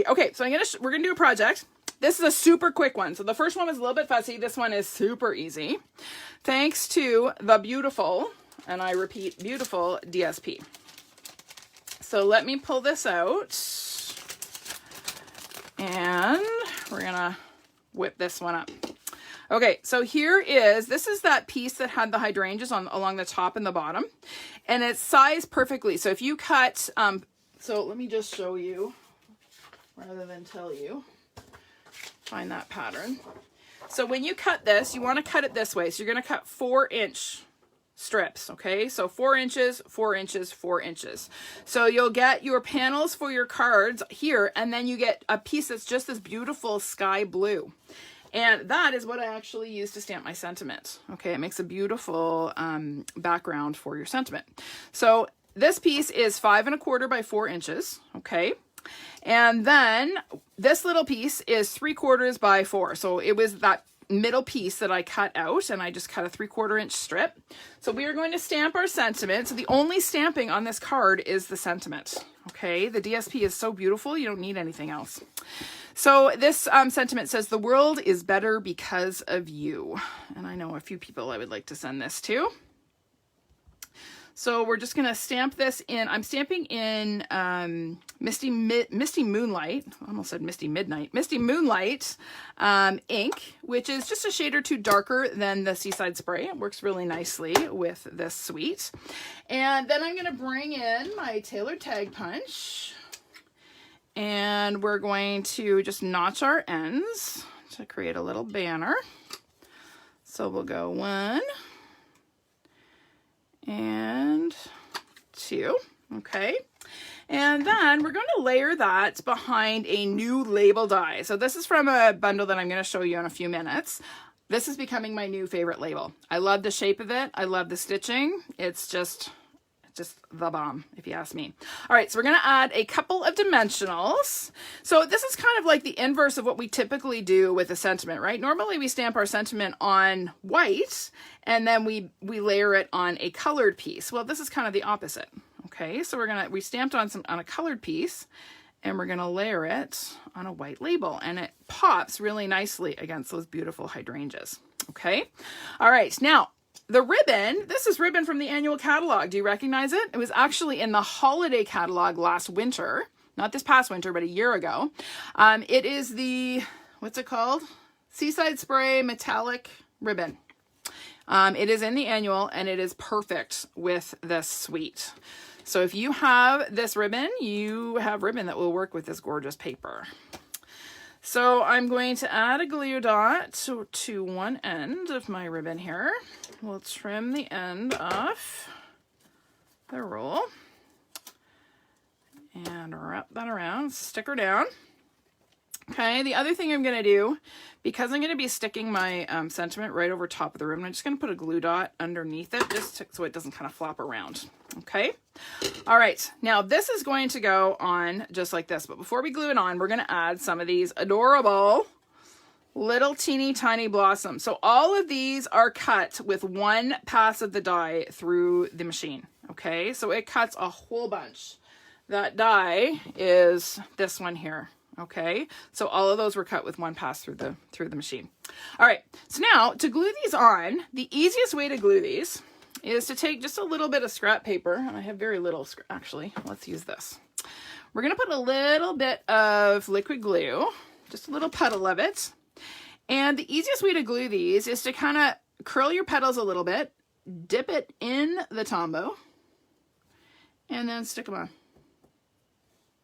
Okay, so we're gonna do a project. This is a super quick one. So the first one was a little bit fussy. This one is super easy. Thanks to the beautiful, and I repeat, beautiful DSP. So let me pull this out. And we're gonna whip this one up. Okay, so this is that piece that had the hydrangeas along the top and the bottom, and it's sized perfectly. So if you cut, so let me just show you rather than tell you. Find that pattern. So when you cut this, you want to cut it this way. So you're going to cut 4-inch strips, okay? So 4 inches, 4 inches, 4 inches. So you'll get your panels for your cards here, and then you get a piece that's just this beautiful sky blue. And that is what I actually use to stamp my sentiment. Okay, it makes a beautiful background for your sentiment. So this piece is 5 1/4 by 4 inches, okay? And then this little piece is 3/4 by 4. So it was that middle piece that I cut out, and I just cut a 3/4 inch strip. So we are going to stamp our sentiment. So the only stamping on this card is the sentiment. Okay, the DSP is so beautiful, you don't need anything else. So this sentiment says, "The world is better because of you." And I know a few people I would like to send this to. So we're just going to stamp this in. I'm stamping in Misty Moonlight. I almost said Misty Midnight. Misty Moonlight ink, which is just a shade or two darker than the Seaside Spray. It works really nicely with this suite. And then I'm going to bring in my Tailored Tag Punch. And we're going to just notch our ends to create a little banner. So we'll go 1 and 2, okay? And then we're going to layer that behind a new label die. So this is from a bundle that I'm going to show you in a few minutes. This is becoming my new favorite label. I love the shape of it. I love the stitching. It's just the bomb, if you ask me. All right, so we're going to add a couple of dimensionals. So this is kind of like the inverse of what we typically do with a sentiment, right? Normally we stamp our sentiment on white, and then we layer it on a colored piece. Well, this is kind of the opposite. Okay, so we stamped on a colored piece, and we're going to layer it on a white label, and it pops really nicely against those beautiful hydrangeas. Okay, all right, now the ribbon, this is ribbon from the annual catalog. Do you recognize it? It was actually in the holiday catalog last winter, not this past winter, but a year ago. It is the, what's it called? Seaside Spray Metallic Ribbon. It is in the annual, and it is perfect with this suite. So if you have this ribbon, you have ribbon that will work with this gorgeous paper. So I'm going to add a glue dot to one end of my ribbon here. We'll trim the end off the roll and wrap that around, stick her down. Okay, the other thing I'm going to do, because I'm going to be sticking my sentiment right over top of the ribbon, I'm just going to put a glue dot underneath it just so it doesn't kind of flop around. Okay, all right, now this is going to go on just like this, but before we glue it on, we're going to add some of these adorable little teeny tiny blossoms. So all of these are cut with one pass of the die through the machine. Okay, so it cuts a whole bunch. That die is this one here. Okay, so all of those were cut with one pass through the machine. All right, so now to glue these on, the easiest way to glue these is to take just a little bit of scrap paper, and I have very little, actually, let's use this. We're gonna put a little bit of liquid glue, just a little puddle of it, and the easiest way to glue these is to kind of curl your petals a little bit, dip it in the Tombow, and then stick them on.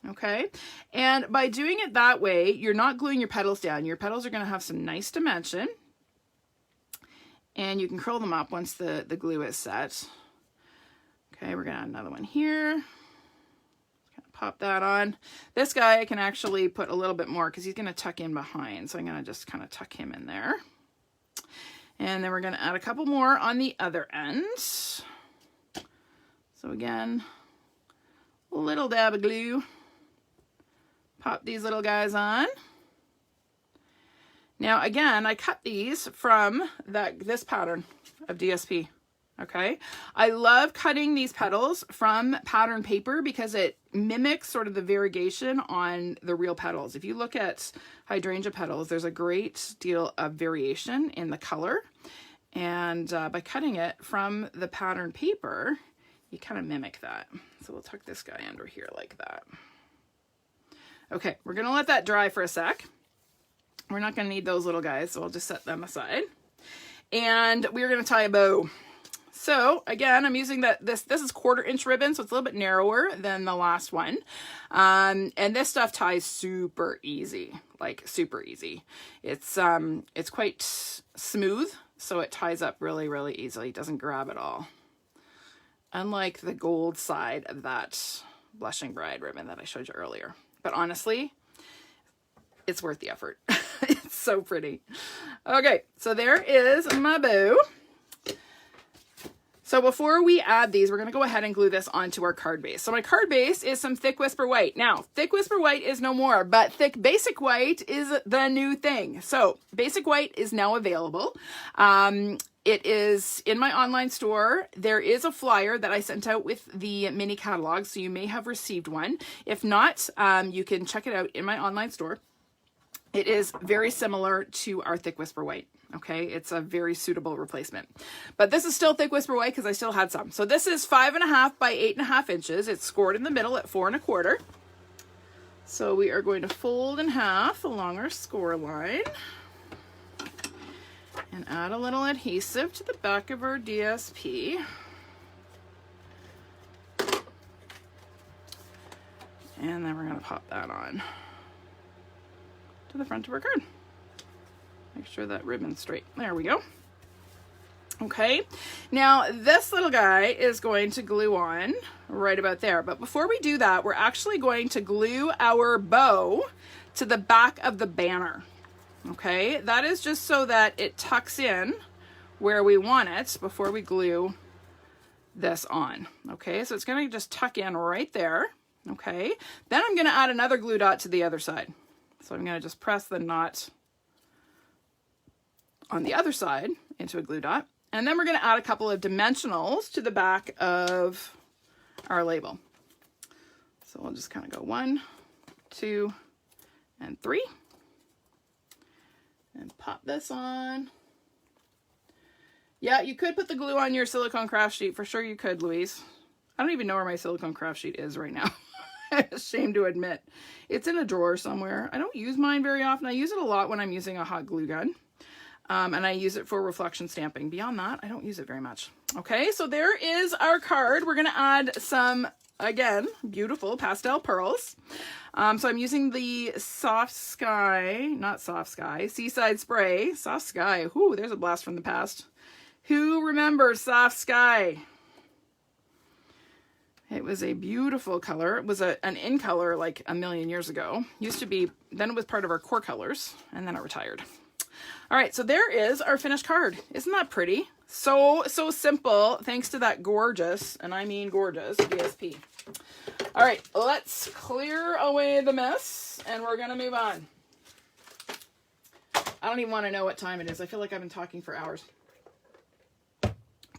Okay, and by doing it that way, you're not gluing your petals down. Your petals are going to have some nice dimension, and you can curl them up once the glue is set. Okay, we're going to add another one here. Kind of pop that on. This guy I can actually put a little bit more because he's going to tuck in behind, so I'm going to just kind of tuck him in there. And then we're going to add a couple more on the other end. So again, a little dab of glue. Pop these little guys on. Now again, I cut these from this pattern of DSP. Okay, I love cutting these petals from pattern paper because it mimics sort of the variegation on the real petals. If you look at hydrangea petals, there's a great deal of variation in the color, and by cutting it from the pattern paper, you kind of mimic that. So we'll tuck this guy under here like that. Okay, we're gonna let that dry for a sec. We're not going to need those little guys, so I'll just set them aside. And we're going to tie a bow. So again, I'm using this is 1/4" ribbon, so it's a little bit narrower than the last one. And this stuff ties super easy, like super easy. It's quite smooth, so it ties up really, really easily. It doesn't grab at all. Unlike the gold side of that Blushing Bride ribbon that I showed you earlier. But honestly, it's worth the effort. It's so pretty. Okay, so there is my bow. So before we add these, we're going to go ahead and glue this onto our card base. So my card base is some Thick Whisper White. Now, Thick Whisper White is no more, but Thick Basic White is the new thing. So Basic White is now available. It is in my online store. There is a flyer that I sent out with the mini catalog, so you may have received one. If not, you can check it out in my online store. It is very similar to our Thick Whisper White. Okay, it's a very suitable replacement. But this is still Thick Whisper White because I still had some. So this is 5.5 by 8.5 inches. It's scored in the middle at 4.25. So we are going to fold in half along our score line. And add a little adhesive to the back of our DSP. And then we're going to pop that on to the front of our card. Make sure that ribbon's straight. There we go. Okay, now this little guy is going to glue on right about there. But before we do that, we're actually going to glue our bow to the back of the banner. Okay, that is just so that it tucks in where we want it before we glue this on. Okay, so it's going to just tuck in right there. Okay, then I'm going to add another glue dot to the other side. So I'm going to just press the knot on the other side into a glue dot. And then we're going to add a couple of dimensionals to the back of our label. So we'll just kind of go 1, 2, and 3. And pop this on. Yeah, you could put the glue on your silicone craft sheet. For sure you could, Louise. I don't even know where my silicone craft sheet is right now. I'm ashamed to admit. It's in a drawer somewhere. I don't use mine very often. I use it a lot when I'm using a hot glue gun. And I use it for reflection stamping. Beyond that, I don't use it very much. Okay, so there is our card. We're going to add some, again, beautiful pastel pearls. So I'm using the Soft Sky, not Soft Sky, Seaside Spray. Soft Sky. Ooh, there's a blast from the past. Who remembers Soft Sky? It was a beautiful color. It was an in color like a million years ago. Used to be, then it was part of our core colors, and then it retired. All right, so there is our finished card. Isn't that pretty? So simple, thanks to that gorgeous, and I mean gorgeous, DSP. All right, let's clear away the mess, and we're gonna move on. I don't even want to know what time it is. I feel like I've been talking for hours.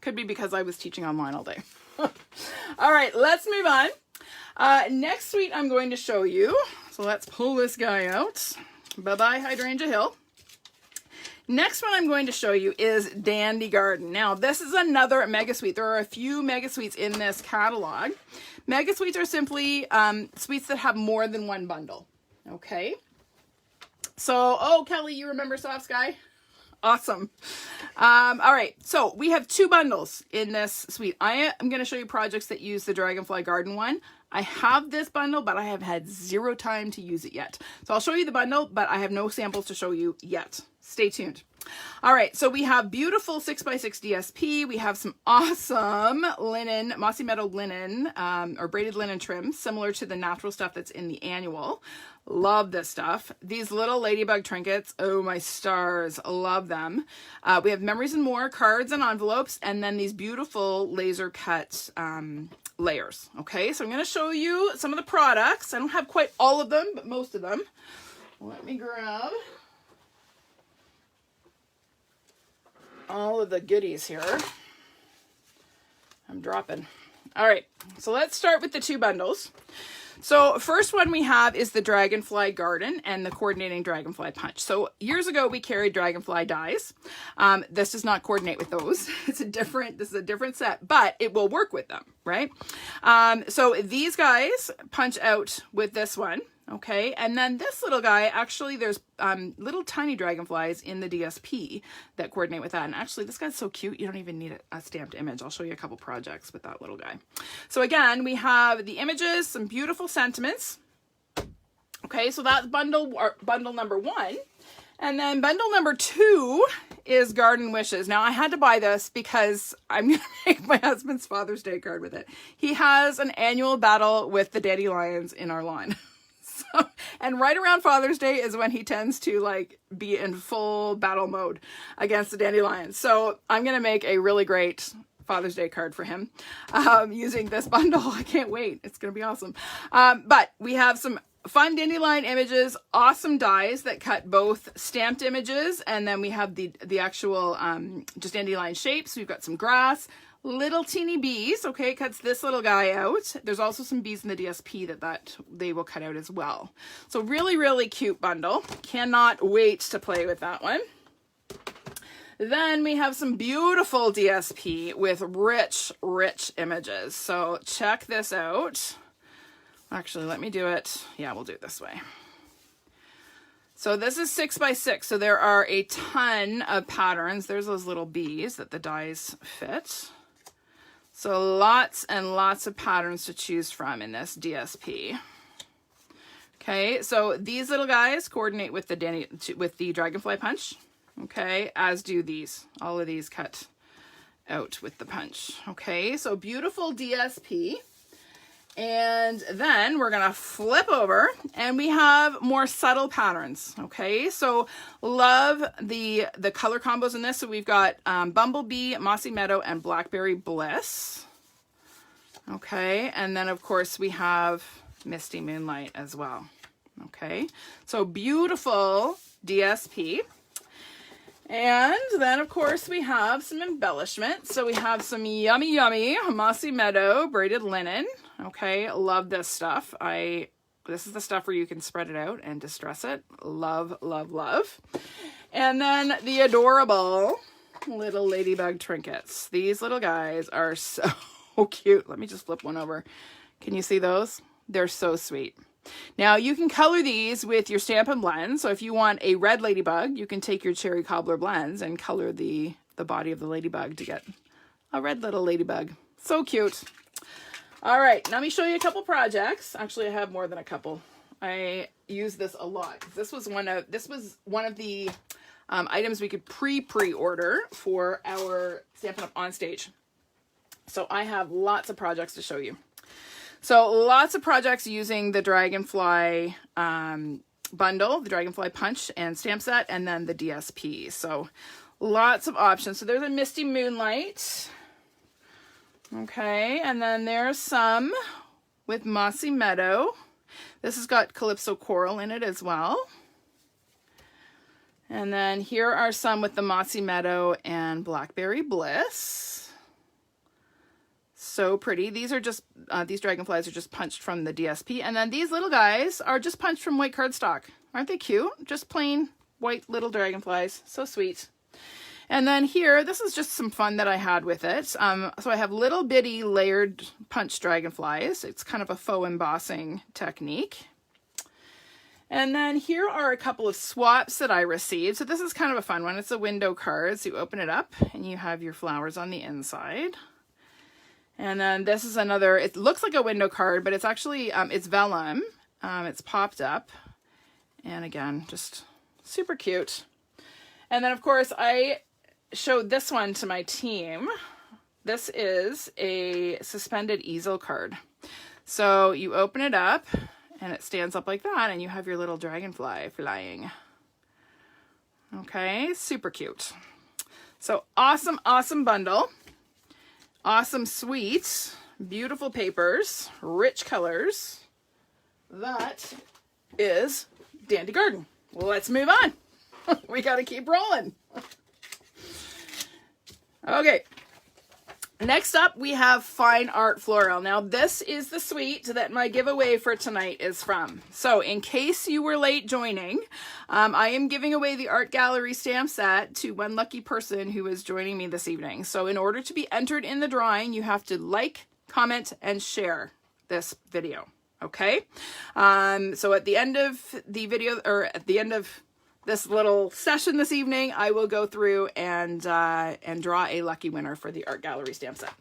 Could be because I was teaching online all day. All right, let's move on. Next suite I'm going to show you. So let's pull this guy out. Bye-bye, Hydrangea Hill. Next one I'm going to show you is Dandy Garden. Now, this is another mega suite. There are a few mega suites in this catalog. Mega suites are simply suites that have more than one bundle. Okay. So, oh, Kelly, you remember Soft Sky? Awesome. All right, so we have 2 bundles in this suite. I am going to show you projects that use the Dragonfly Garden one. I have this bundle, but I have had 0 time to use it yet. So I'll show you the bundle, but I have no samples to show you yet. Stay tuned. All right, so we have beautiful 6x6 DSP. We have some awesome linen, mossy meadow linen, or braided linen trims, similar to the natural stuff that's in the annual. Love this stuff. These little Ladybug Trinkets, oh my stars, love them. We have Memories and More, cards and envelopes, and then these beautiful laser cut layers. Okay, so I'm going to show you some of the products. I don't have quite all of them, but most of them. Let me grab all of the goodies here. I'm dropping. All right, so let's start with the 2 bundles. So first one we have is the Dragonfly Garden and the coordinating Dragonfly Punch. So years ago we carried Dragonfly dies. This does not coordinate with those. This is a different set, but it will work with them, right? So these guys punch out with this one. Okay, and then this little guy, actually there's little tiny dragonflies in the DSP that coordinate with that. And actually this guy's so cute, you don't even need a stamped image. I'll show you a couple projects with that little guy. So again, we have the images, some beautiful sentiments. Okay, so that's bundle number 1. And then bundle number 2 is Garden Wishes. Now I had to buy this because I'm going to make my husband's Father's Day card with it. He has an annual battle with the dandelions in our lawn. So, and right around Father's Day is when he tends to like be in full battle mode against the dandelions. So I'm going to make a really great Father's Day card for him using this bundle. I can't wait. It's going to be awesome. But we have some fun dandelion images, awesome dies that cut both stamped images, and then we have the actual just dandelion shapes. We've got some grass, little teeny bees. Okay, it cuts this little guy out. There's also some bees in the DSP that they will cut out as well. So really, really cute bundle. Cannot wait to play with that one. Then we have some beautiful DSP with rich, rich images. So check this out. Actually, let me do it. Yeah, we'll do it this way. So this is 6 by 6. So there are a ton of patterns. There's those little bees that the dies fit. So lots and lots of patterns to choose from in this DSP. Okay, so these little guys coordinate with the Dragonfly punch. Okay, as do these. All of these cut out with the punch. Okay, so beautiful DSP. And then we're going to flip over and we have more subtle patterns. Okay, so love the color combos in this. So we've got Bumblebee, Mossy Meadow, and Blackberry Bliss. Okay, and then of course we have Misty Moonlight as well. Okay, so beautiful DSP. And then of course we have some embellishments. So we have some yummy, yummy Mossy Meadow braided linen. Okay, love this stuff. This is the stuff where you can spread it out and distress it. Love, love, love. And then the adorable little Ladybug Trinkets. These little guys are so cute. Let me just flip one over. Can you see those? They're so sweet. Now you can color these with your Stampin' blends. So if you want a red ladybug, you can take your cherry cobbler blends and color the body of the ladybug to get a red little ladybug. So cute. All right, let me show you a couple projects. Actually, I have more than a couple. I use this a lot. This was one of the items we could pre-order for our Stampin' Up! On Stage. So I have lots of projects to show you. So lots of projects using the Dragonfly bundle, the Dragonfly punch and stamp set, and then the DSP. So lots of options. So there's a Misty Moonlight. Okay, and then there's some with Mossy Meadow. This has got Calypso Coral in it as well. And then here are some with the Mossy Meadow and Blackberry Bliss. So pretty. These are just, these dragonflies are just punched from the DSP. And then these little guys are just punched from white cardstock. Aren't they cute? Just plain white little dragonflies. So sweet. And then here, this is just some fun that I had with it. So I have little bitty layered punch dragonflies. It's kind of a faux embossing technique. And then here are a couple of swaps that I received. So this is kind of a fun one. It's a window card. So you open it up and you have your flowers on the inside. And then this is another, it looks like a window card, but it's actually, it's vellum. It's popped up. And again, just super cute. And then of course I showed this one to my team. This is a suspended easel card. So you open it up and it stands up like that and you have your little dragonfly flying. Okay, super cute. So awesome, awesome bundle. Awesome, sweet, beautiful papers, rich colors. That is Dandy Garden. Well, let's move on. We got to keep rolling. Okay. Next up, we have Fine Art Floral. Now, this is the suite that my giveaway for tonight is from. So, in case you were late joining, I am giving away the Art Gallery stamp set to one lucky person who is joining me this evening. So, in order to be entered in the drawing, you have to like, comment, and share this video. Okay. So at the end of the video, or at the end of this little session this evening, I will go through and draw a lucky winner for the Art Gallery stamp set.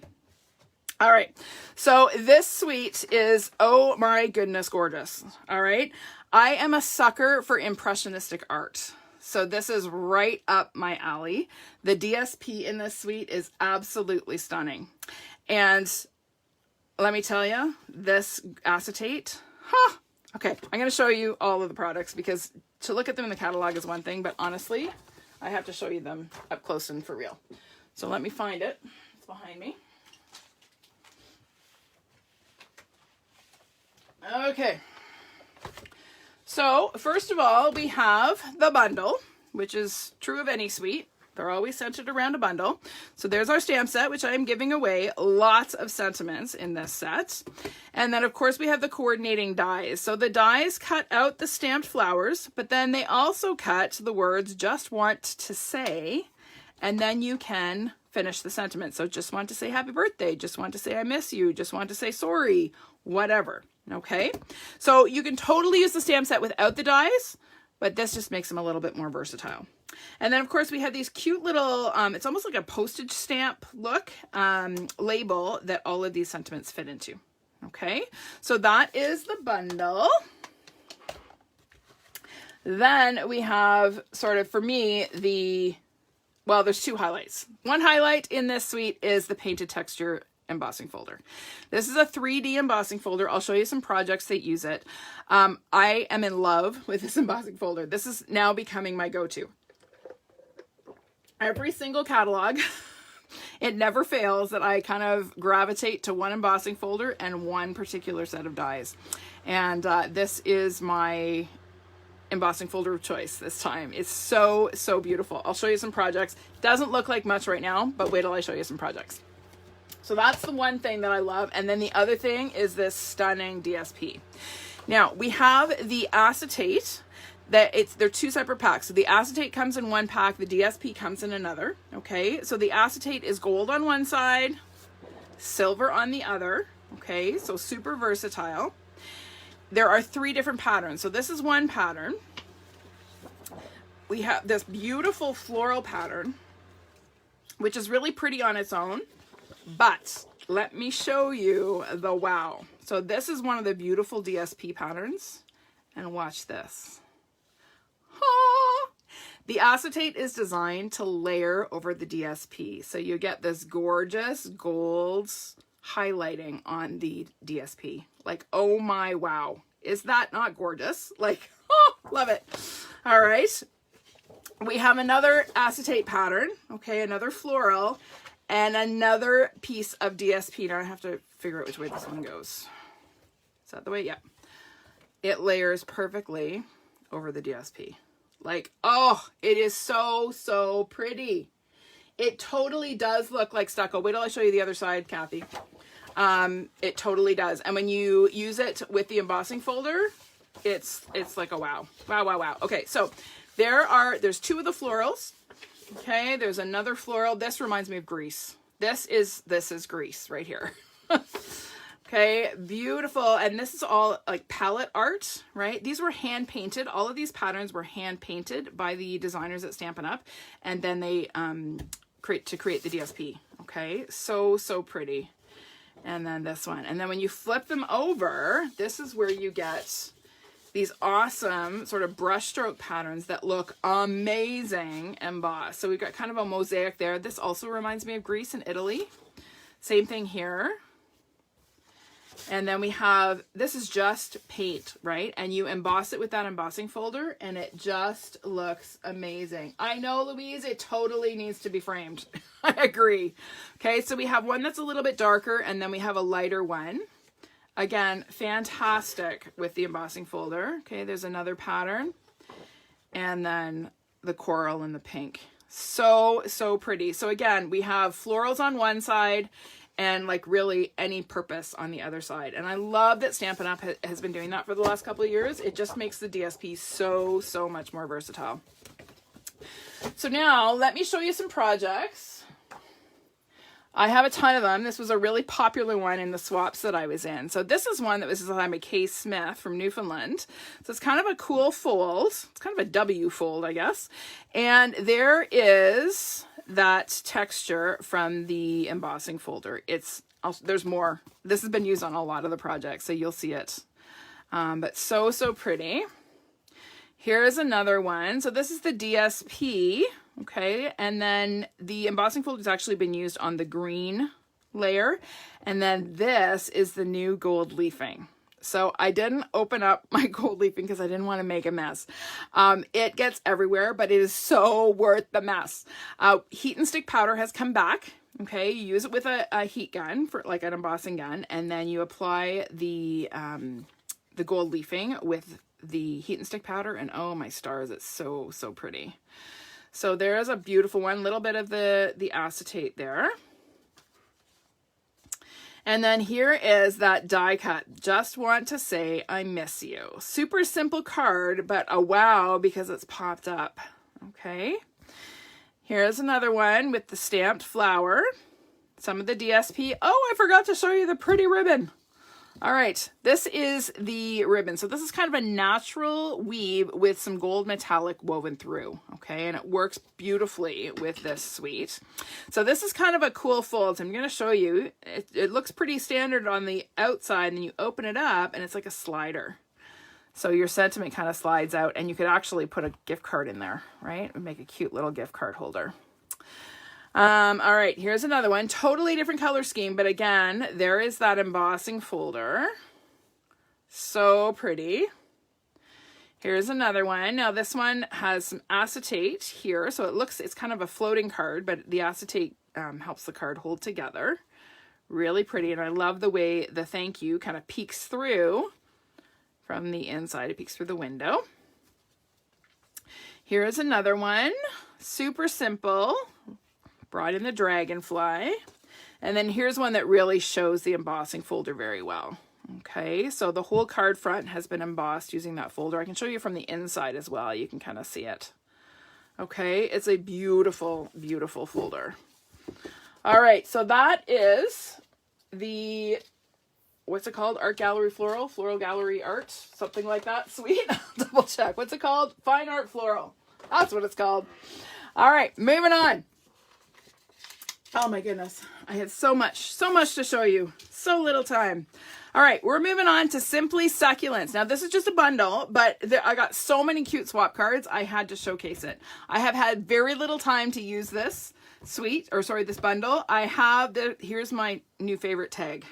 All right, so this suite is, oh my goodness, gorgeous. All right, I am a sucker for impressionistic art. So this is right up my alley. The DSP in this suite is absolutely stunning. And let me tell you, this acetate, okay, I'm going to show you all of the products because to look at them in the catalog is one thing, but honestly, I have to show you them up close and for real. So let me find it. It's behind me. Okay, so first of all, we have the bundle, which is true of any suite. They're always centered around a bundle. So there's our stamp set, which I am giving away lots of sentiments in this set. And then, of course, we have the coordinating dies. So the dies cut out the stamped flowers, but then they also cut the words "just want to say," and then you can finish the sentiment. So just want to say happy birthday, just want to say I miss you, just want to say sorry, whatever. Okay, so you can totally use the stamp set without the dies, but this just makes them a little bit more versatile. And then, of course, we have these cute little, it's almost like a postage stamp look label that all of these sentiments fit into. Okay, so that is the bundle. Then we have sort of, for me, well, there's two highlights. One highlight in this suite is the painted texture embossing folder. This is a 3D embossing folder. I'll show you some projects that use it. I am in love with this embossing folder. This is now becoming my go-to. Every single catalog, it never fails that I kind of gravitate to one embossing folder and one particular set of dies. And this is my embossing folder of choice this time. It's so, so beautiful. I'll show you some projects. Doesn't look like much right now, but wait till I show you some projects. So that's the one thing that I love. And then the other thing is this stunning DSP. Now we have the acetate they're two separate packs. So the acetate comes in one pack, the DSP comes in another. Okay, so the acetate is gold on one side, silver on the other. Okay, so super versatile. There are 3 different patterns. So this is one pattern. We have this beautiful floral pattern, which is really pretty on its own. But let me show you the wow. So this is one of the beautiful DSP patterns. And watch this. Ah! The acetate is designed to layer over the DSP. So you get this gorgeous gold highlighting on the DSP. Like, oh my wow. Is that not gorgeous? Like, oh, love it. All right. We have another acetate pattern. Okay, another floral. And another piece of DSP. Now I have to figure out which way this one goes. Is that the way? Yeah. It layers perfectly over the DSP. Like, oh, it is so, so pretty. It totally does look like stucco. Wait till I show you the other side, Kathy. It totally does. And when you use it with the embossing folder, it's like a wow. Wow, wow, wow. Okay, so there's 2 of the florals. Okay, there's another floral. This reminds me of Greece. This is Greece right here. Okay, beautiful. And this is all like palette art, right? These were hand painted. All of these patterns were hand painted by the designers at Stampin' Up. And then they create the DSP. Okay, so, so pretty. And then this one. And then when you flip them over, this is where you get these awesome sort of brushstroke patterns that look amazing embossed. So we've got kind of a mosaic there. This also reminds me of Greece and Italy. Same thing here. And then we have, this is just paint, right? And you emboss it with that embossing folder and it just looks amazing. I know, Louise, it totally needs to be framed. I agree. Okay, so we have one that's a little bit darker and then we have a lighter one. Again, fantastic with the embossing folder. Okay, there's another pattern. And then the coral and the pink. So, so pretty. So again, we have florals on one side and like really any purpose on the other side. And I love that Stampin' Up! Has been doing that for the last couple of years. It just makes the DSP so, so much more versatile. So now let me show you some projects. I have a ton of them. This was a really popular one in the swaps that I was in. So this is one that was designed by Kay Smith from Newfoundland. So it's kind of a cool fold. It's kind of a W fold, I guess. And there is that texture from the embossing folder. There's more. This has been used on a lot of the projects, so you'll see it. But so pretty. Here's another one. So this is the DSP. Okay, and then the embossing folder has actually been used on the green layer, and then this is the new gold leafing. So I didn't open up my gold leafing because I didn't want to make a mess. It gets everywhere, but it is so worth the mess. Heat and stick powder has come back. Okay, you use it with a heat gun, for like an embossing gun, and then you apply the gold leafing with the heat and stick powder, and oh my stars, it's so pretty. So there's a beautiful one, little bit of the acetate there. And then here is that die cut. Just want to say I miss you. Super simple card, but a wow because it's popped up. Okay. Here's another one with the stamped flower. Some of the DSP. Oh, I forgot to show you the pretty ribbon. All right, this is the ribbon. So this is kind of a natural weave with some gold metallic woven through, okay? And it works beautifully with this suite. So this is kind of a cool fold. So I'm gonna show you. It looks pretty standard on the outside, and then you open it up and it's like a slider. So your sentiment kind of slides out, and you could actually put a gift card in there, right? And make a cute little gift card holder. All right, here's another one. Totally different color scheme, but again, there is that embossing folder. So pretty. Here's another one. Now this one has some acetate here, so it's kind of a floating card, but the acetate helps the card hold together. Really pretty, and I love the way the thank you kind of peeks through from the inside. It peeks through the window. Here is another one. Super simple. Brought in the Dragonfly. And then here's one that really shows the embossing folder very well. Okay, so the whole card front has been embossed using that folder. I can show you from the inside as well. You can kind of see it. Okay, it's a beautiful, beautiful folder. All right, so that is the, what's it called? Art Gallery Floral? Floral Gallery Art? Something like that. Sweet. I'll double check. What's it called? Fine Art Floral. That's what it's called. All right, moving on. Oh my goodness, I had so much to show you. So little time. All right, we're moving on to Simply Succulents. Now this is just a bundle, but I got so many cute swap cards, I had to showcase it. I have had very little time to use this this bundle. Here's my new favorite tag.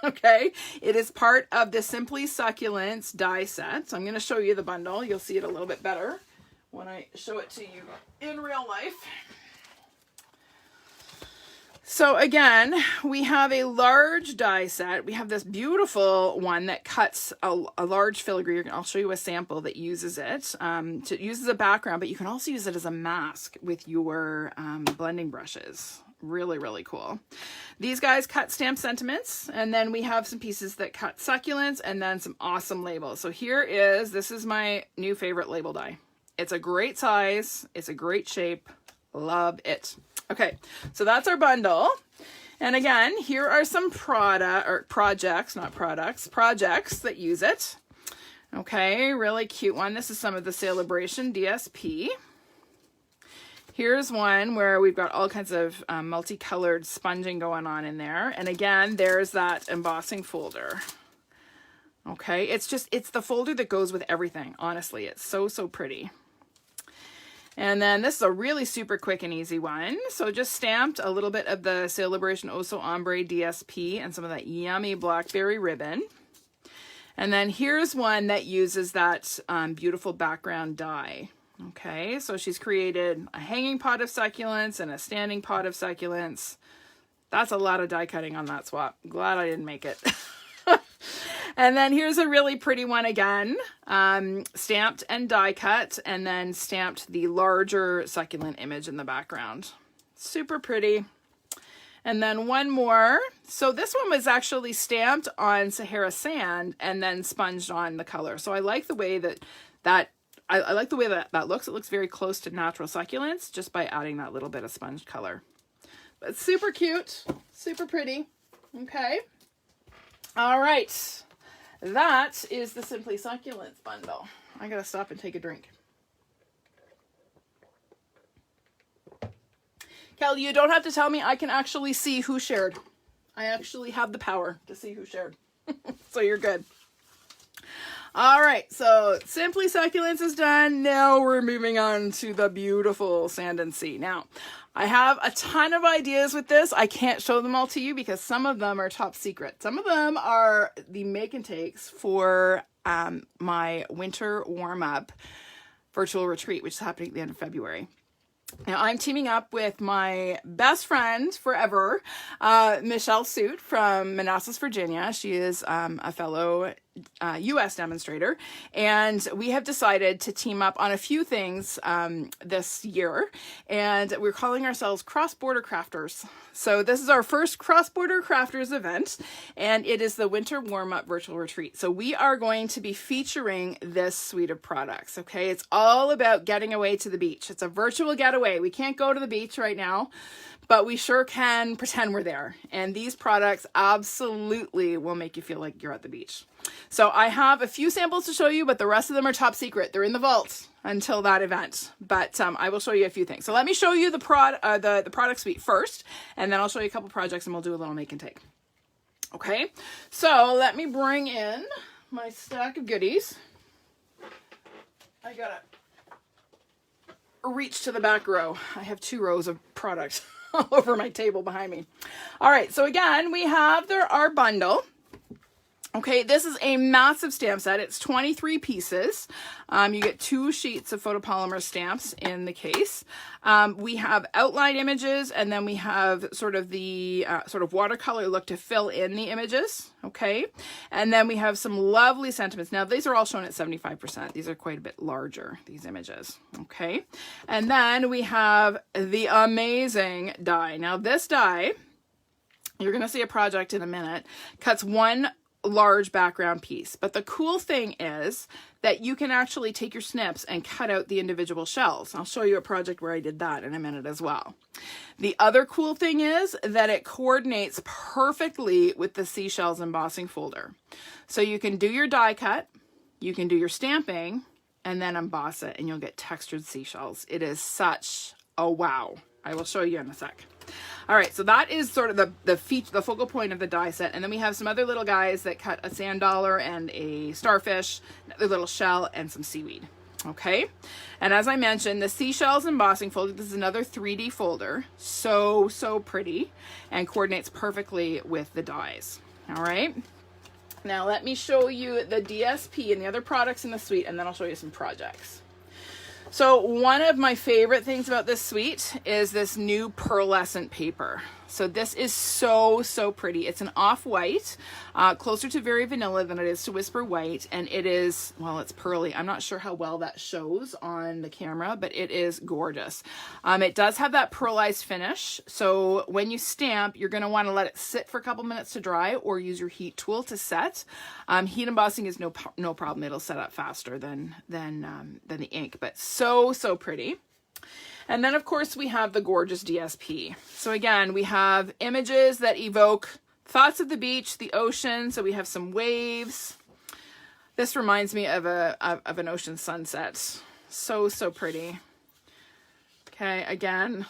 Okay, it is part of the Simply Succulents die set. So I'm going to show you the bundle. You'll see it a little bit better when I show it to you in real life. So again, we have a large die set. We have this beautiful one that cuts a large filigree. I'll show you a sample that uses it to use as a background, but you can also use it as a mask with your blending brushes. Really, really cool. These guys cut stamp sentiments, and then we have some pieces that cut succulents, and then some awesome labels. So this is my new favorite label die. It's a great size. It's a great shape. Love it. Okay, so that's our bundle. And again, here are some projects that use it. Okay, really cute one. This is some of the Saleabration DSP. Here's one where we've got all kinds of multicolored sponging going on in there. And again, there's that embossing folder. Okay, it's the folder that goes with everything. Honestly, it's so pretty. And then this is a really super quick and easy one. So just stamped a little bit of the Saleabration Oso Ombre DSP and some of that yummy blackberry ribbon. And then here's one that uses that beautiful background die. Okay, so she's created a hanging pot of succulents and a standing pot of succulents. That's a lot of die cutting on that swap. Glad I didn't make it. And then here's a really pretty one again, stamped and die cut, and then stamped the larger succulent image in the background. Super pretty. And then one more. So this one was actually stamped on Sahara sand and then sponged on the color. So I like the way that looks. It looks very close to natural succulents just by adding that little bit of sponge color. But super cute, super pretty. Okay. All right. That is the Simply Succulents bundle. I gotta stop and take a drink. Kelly, you don't have to tell me. I can actually see who shared. I actually have the power to see who shared. So you're good. All right, so Simply Succulents is done. Now we're moving on to the beautiful Sand and Sea. Now, I have a ton of ideas with this. I can't show them all to you because some of them are top secret. Some of them are the make and takes for my winter warm-up virtual retreat, which is happening at the end of February. Now, I'm teaming up with my best friend forever, Michelle Suit from Manassas, Virginia. She is a fellow U.S. demonstrator, and we have decided to team up on a few things this year, and we're calling ourselves Cross-Border Crafters. So this is our first Cross-Border Crafters event, and it is the Winter Warm-Up Virtual Retreat. So we are going to be featuring this suite of products, okay? It's all about getting away to the beach. It's a virtual getaway. We can't go to the beach right now, but we sure can pretend we're there. And these products absolutely will make you feel like you're at the beach. So I have a few samples to show you, but the rest of them are top secret. They're in the vault until that event. But I will show you a few things. So let me show you the product suite first, and then I'll show you a couple projects and we'll do a little make and take. Okay, so let me bring in my stack of goodies. I gotta reach to the back row. I have 2 rows of product all over my table behind me. All right, so again, we have our bundle. Okay, this is a massive stamp set. It's 23 pieces. You get 2 sheets of photopolymer stamps in the case. We have outline images, and then we have sort of the sort of watercolor look to fill in the images. Okay, and then we have some lovely sentiments. Now, these are all shown at 75%. These are quite a bit larger, these images. Okay, and then we have the amazing die. Now, this die, you're going to see a project in a minute, cuts 1 large background piece. But the cool thing is that you can actually take your snips and cut out the individual shells. I'll show you a project where I did that in a minute as well. The other cool thing is that it coordinates perfectly with the Seashells embossing folder. So you can do your die cut, you can do your stamping, and then emboss it, and you'll get textured seashells. It is such a wow. I will show you in a sec. All right, so that is sort of the focal point of the die set. And then we have some other little guys that cut a sand dollar and a starfish, another little shell, and some seaweed. Okay, and as I mentioned, the Seashells embossing folder, this is another 3D folder. So pretty, and coordinates perfectly with the dies. All right, now let me show you the DSP and the other products in the suite, and then I'll show you some projects. So one of my favorite things about this suite is this new pearlescent paper. So this is so pretty. It's an off-white, closer to Very Vanilla than it is to Whisper White. And it is, well, it's pearly. I'm not sure how well that shows on the camera, but it is gorgeous. It does have that pearlized finish. So when you stamp, you're gonna wanna let it sit for a couple minutes to dry or use your heat tool to set. Heat embossing is no problem. It'll set up faster than the ink, but so pretty. And then, of course, we have the gorgeous DSP. So again, we have images that evoke thoughts of the beach, the ocean. So we have some waves. This reminds me of an ocean sunset. So pretty. Okay, again,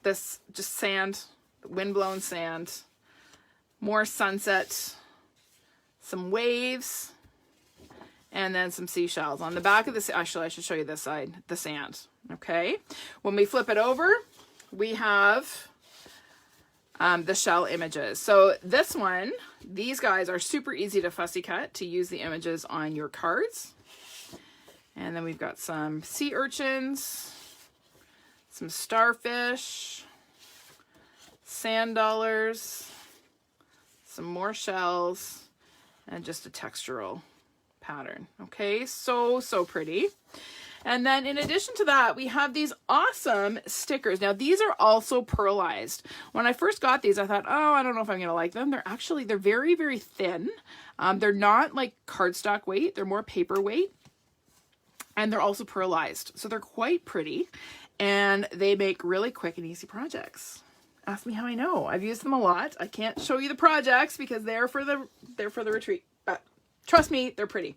this just sand, windblown sand, more sunset, some waves, and then some seashells. On the back of this, actually, I should show you this side, the sand. Okay, when we flip it over, we have the shell images. So this one, these guys are super easy to fussy cut to use the images on your cards. And then we've got some sea urchins, some starfish, sand dollars, some more shells, and just a textural pattern. Okay, so pretty. And then in addition to that, we have these awesome stickers. Now, these are also pearlized. When I first got these, I thought, oh, I don't know if I'm going to like them. They're very thin. They're not like cardstock weight. They're more paper weight. And they're also pearlized. So they're quite pretty. And they make really quick and easy projects. Ask me how I know. I've used them a lot. I can't show you the projects because they're for the retreat, but trust me, they're pretty.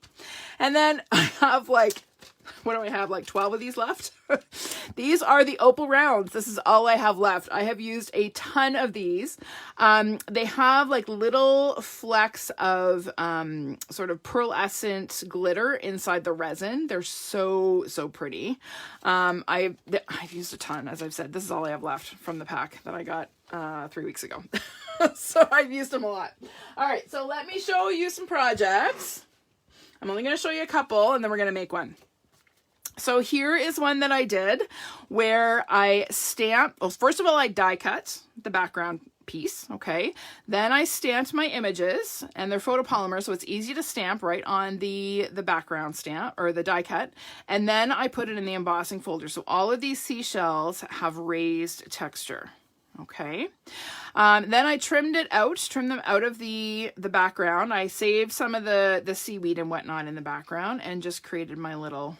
And then I have like, what do I have? Like 12 of these left. These are the Opal Rounds. This is all I have left. I have used a ton of these. They have like little flecks of sort of pearlescent glitter inside the resin. They're so pretty. I've used a ton, as I've said. This is all I have left from the pack that I got 3 weeks ago. So I've used them a lot. All right, so let me show you some projects. I'm only going to show you a couple, and then we're going to make one. So here is one that I did where I stamped, well, first of all, I die cut the background piece, okay? Then I stamped my images, and they're photopolymer, so it's easy to stamp right on the background stamp, or the die cut. And then I put it in the embossing folder. So all of these seashells have raised texture, okay? Then I trimmed them out of the background. I saved some of the seaweed and whatnot in the background and just created my little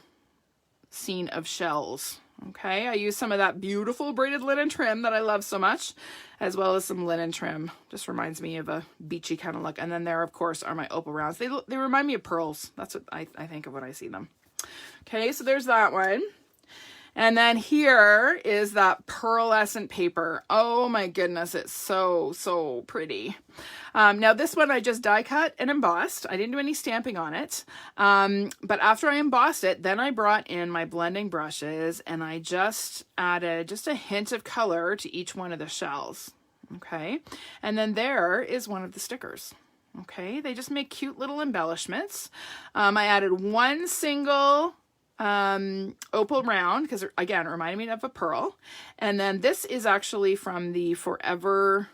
scene of shells. Okay, I used some of that beautiful braided linen trim that I love so much, as well as some linen trim. Just reminds me of a beachy kind of look. And then there, of course, are my Opal Rounds. They remind me of pearls. That's what I think of when I see them. Okay, so there's that one. And then here is that pearlescent paper. Oh my goodness, it's so pretty. Now this one I just die cut and embossed. I didn't do any stamping on it. But after I embossed it, then I brought in my blending brushes and I just added just a hint of color to each one of the shells. Okay, and then there is one of the stickers. Okay, they just make cute little embellishments. I added one single Opal Round, because again, it reminded me of a pearl. And then this is actually from the Forever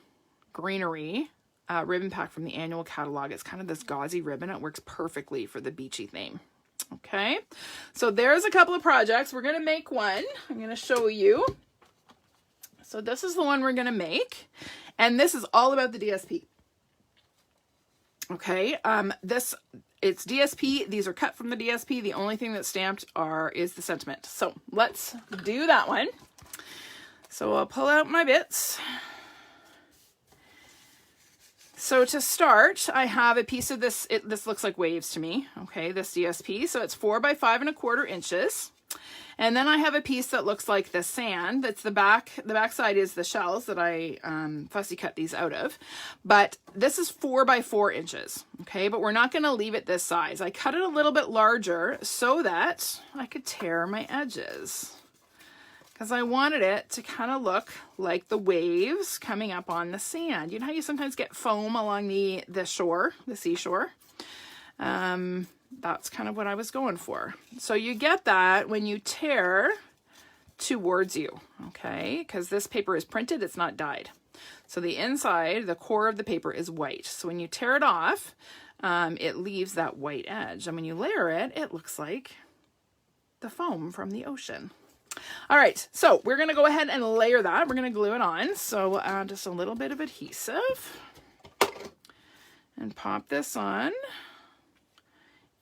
Greenery ribbon pack from the annual catalog. It's kind of this gauzy ribbon. It works perfectly for the beachy theme. Okay, so there's a couple of projects. We're going to make one. I'm going to show you. So this is the one we're going to make. And this is all about the DSP. Okay, it's DSP. These are cut from the DSP. The only thing that's stamped is the sentiment. So let's do that one. So I'll pull out my bits. So to start, I have a piece of this. This looks like waves to me. Okay, this DSP. So it's 4 by 5 1/4 inches. And then I have a piece that looks like the sand. That's the back. The back side is the shells that I fussy cut these out of. But this is 4 by 4 inches. Okay, but we're not going to leave it this size. I cut it a little bit larger so that I could tear my edges, because I wanted it to kind of look like the waves coming up on the sand. You know how you sometimes get foam along the shore, the seashore? That's kind of what I was going for. So you get that when you tear towards you, okay? Because this paper is printed, it's not dyed. So the inside, the core of the paper is white. So when you tear it off, it leaves that white edge. And when you layer it, it looks like the foam from the ocean. All right, so we're gonna go ahead and layer that. We're gonna glue it on. So we'll add just a little bit of adhesive and pop this on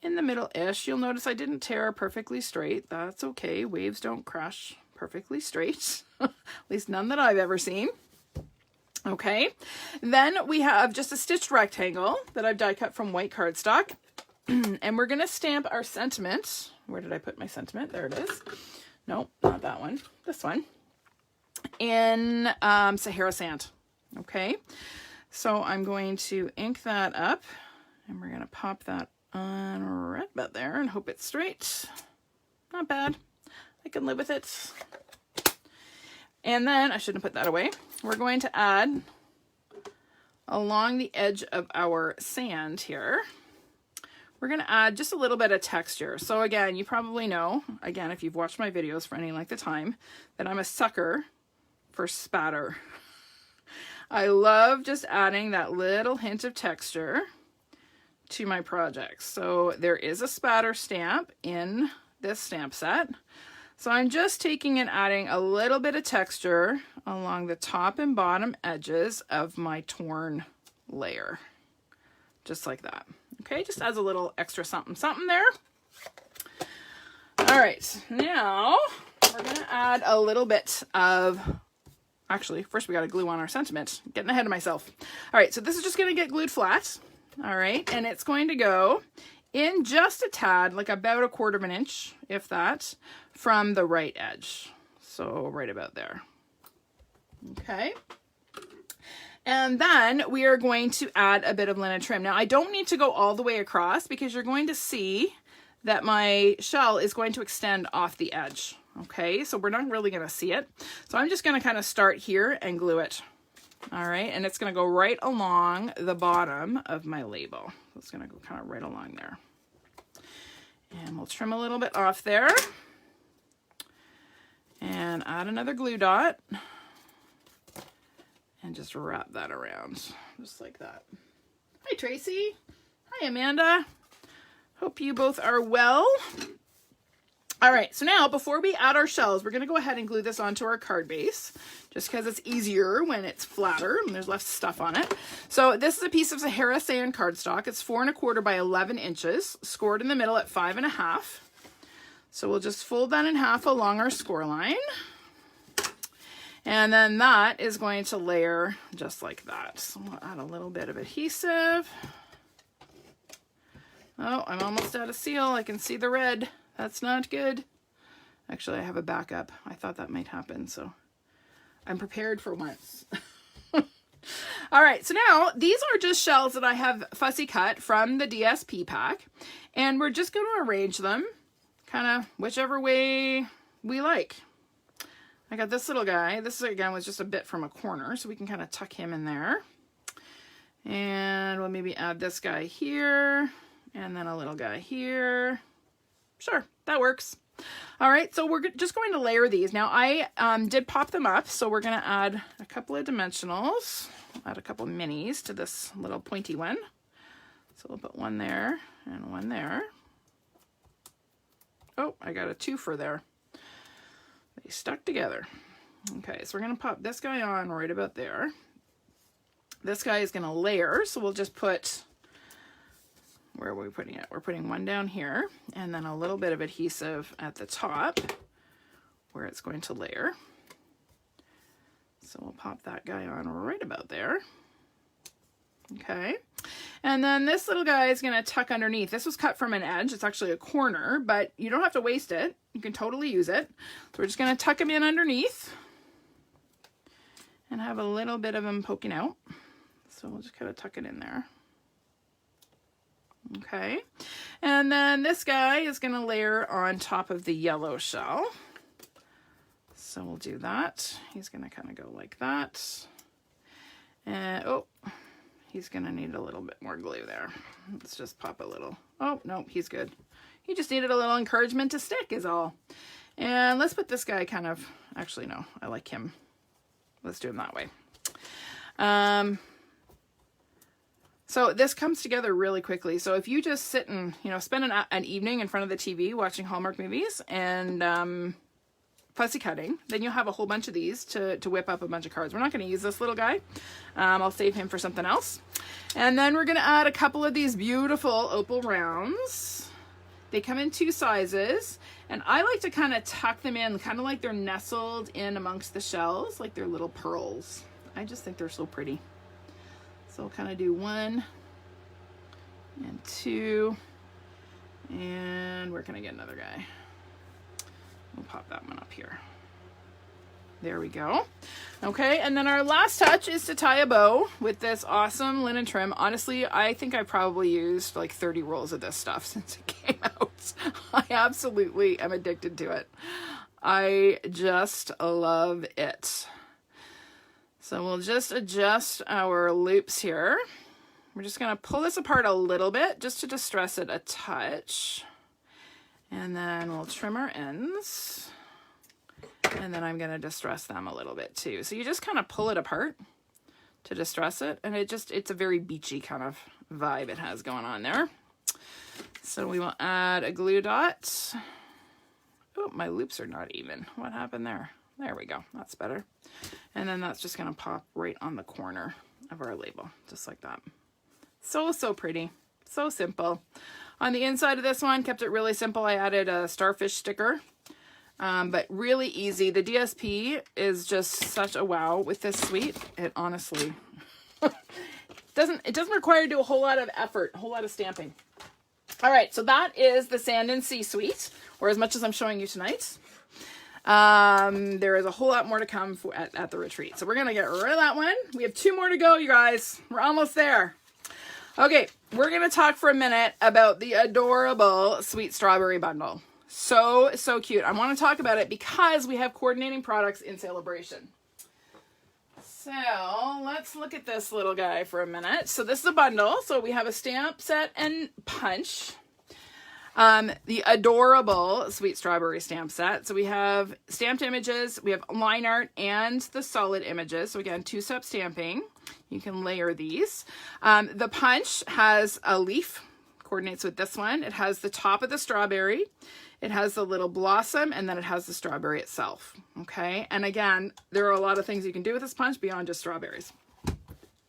in the middle-ish. You'll notice I didn't tear perfectly straight. That's okay. Waves don't crush perfectly straight. At least none that I've ever seen. Okay. Then we have just a stitched rectangle that I've die cut from white cardstock. And we're going to stamp our sentiment. Where did I put my sentiment? There it is. Nope, not that one. This one. In Sahara sand. Okay. So I'm going to ink that up. And we're going to pop that on right about there and hope it's straight. Not bad. I can live with it. And then I shouldn't put that away. We're going to add along the edge of our sand here. We're going to add just a little bit of texture. So again, you probably know, again, if you've watched my videos for any length of time, that I'm a sucker for spatter. I love just adding that little hint of texture to my projects. So there is a spatter stamp in this stamp set. So I'm just taking and adding a little bit of texture along the top and bottom edges of my torn layer. Just like that. Okay, just adds a little extra something there. All right, now we're gonna add a little bit of actually, first we got to glue on our sentiment. Getting ahead of myself. All right, so this is just going to get glued flat. All right, and it's going to go in just a tad, like about 1/4 of an inch, if that, from the right edge. So right about there. Okay. And then we are going to add a bit of linen trim. Now I don't need to go all the way across because you're going to see that my shell is going to extend off the edge. Okay, so we're not really going to see it. So I'm just going to kind of start here and glue it. All right, and it's going to go right along the bottom of my label. So it's going to go kind of right along there. And we'll trim a little bit off there. And add another glue dot. And just wrap that around, just like that. Hi, Tracy. Hi, Amanda. Hope you both are well. All right, so now before we add our shells, we're going to go ahead and glue this onto our card base, just because it's easier when it's flatter and there's less stuff on it. So this is a piece of Sahara sand cardstock. It's 4 1/4 by 11 inches, scored in the middle at 5 1/2. So we'll just fold that in half along our score line. And then that is going to layer just like that. So we'll add a little bit of adhesive. Oh, I'm almost out of seal. I can see the red. That's not good. Actually, I have a backup. I thought that might happen, so I'm prepared for once. All right, so now these are just shells that I have fussy cut from the DSP pack. And we're just going to arrange them kind of whichever way we like. I got this little guy. This, again, was just a bit from a corner, so we can kind of tuck him in there. And we'll maybe add this guy here, and then a little guy here. Sure, that works. All right, so we're just going to layer these. Now, I did pop them up, so we're going to add a couple of dimensionals, add a couple of minis to this little pointy one. So we'll put one there and one there. Oh, I got a twofer there. They stuck together. Okay, so we're going to pop this guy on right about there. This guy is going to layer, so we'll just put, where are we putting it? We're putting one down here, and then a little bit of adhesive at the top where it's going to layer. So we'll pop that guy on right about there. Okay, and then this little guy is going to tuck underneath. This was cut from an edge. It's actually a corner, but you don't have to waste it. You can totally use it. So we're just going to tuck him in underneath and have a little bit of him poking out. So we'll just kind of tuck it in there. Okay, and then this guy is going to layer on top of the yellow shell. So we'll do that. He's going to kind of go like that. And, oh, he's going to need a little bit more glue there. Let's just pop a little. Oh, no, he's good. He just needed a little encouragement to stick is all. And let's put this guy kind of, actually, no, I like him. Let's do him that way. So this comes together really quickly. So if you just sit and, you know, spend an evening in front of the TV watching Hallmark movies and fussy cutting, then you'll have a whole bunch of these to whip up a bunch of cards. We're not going to use this little guy. I'll save him for something else. And then we're going to add a couple of these beautiful Opal Rounds. They come in 2 sizes. And I like to kind of tuck them in, kind of like they're nestled in amongst the shells, like they're little pearls. I just think they're so pretty. So we'll kind of do 1 and 2. And where can I get another guy? We'll pop that one up here. There we go. Okay, and then our last touch is to tie a bow with this awesome linen trim. Honestly, I think I probably used like 30 rolls of this stuff since it came out. I absolutely am addicted to it. I just love it. So we'll just adjust our loops here. We're just going to pull this apart a little bit just to distress it a touch. And then we'll trim our ends. And then I'm going to distress them a little bit too. So you just kind of pull it apart to distress it. And it's a very beachy kind of vibe it has going on there. So we will add a glue dot. Oh, my loops are not even. What happened there? There we go. That's better. And then that's just going to pop right on the corner of our label, just like that. So, so pretty. So simple. On the inside of this one, kept it really simple. I added a starfish sticker but really easy. The DSP is just such a wow with this suite. It honestly doesn't require you to do a whole lot of effort, a whole lot of stamping. All right, so that is the Sand and Sea suite, or as much as I'm showing you tonight. There is a whole lot more to come at the retreat. So we're going to get rid of that one. We have 2 more to go, you guys. We're almost there. Okay, we're going to talk for a minute about the adorable Sweet Strawberry Bundle. So cute. I want to talk about it because we have coordinating products in Saleabration. So let's look at this little guy for a minute. So this is a bundle. So we have a stamp set and punch. The adorable Sweet Strawberry stamp set. So we have stamped images, we have line art, and the solid images. So again, 2-step stamping. You can layer these. The punch has a leaf, coordinates with this one. It has the top of the strawberry. It has the little blossom, and then it has the strawberry itself. Okay, and again, there are a lot of things you can do with this punch beyond just strawberries.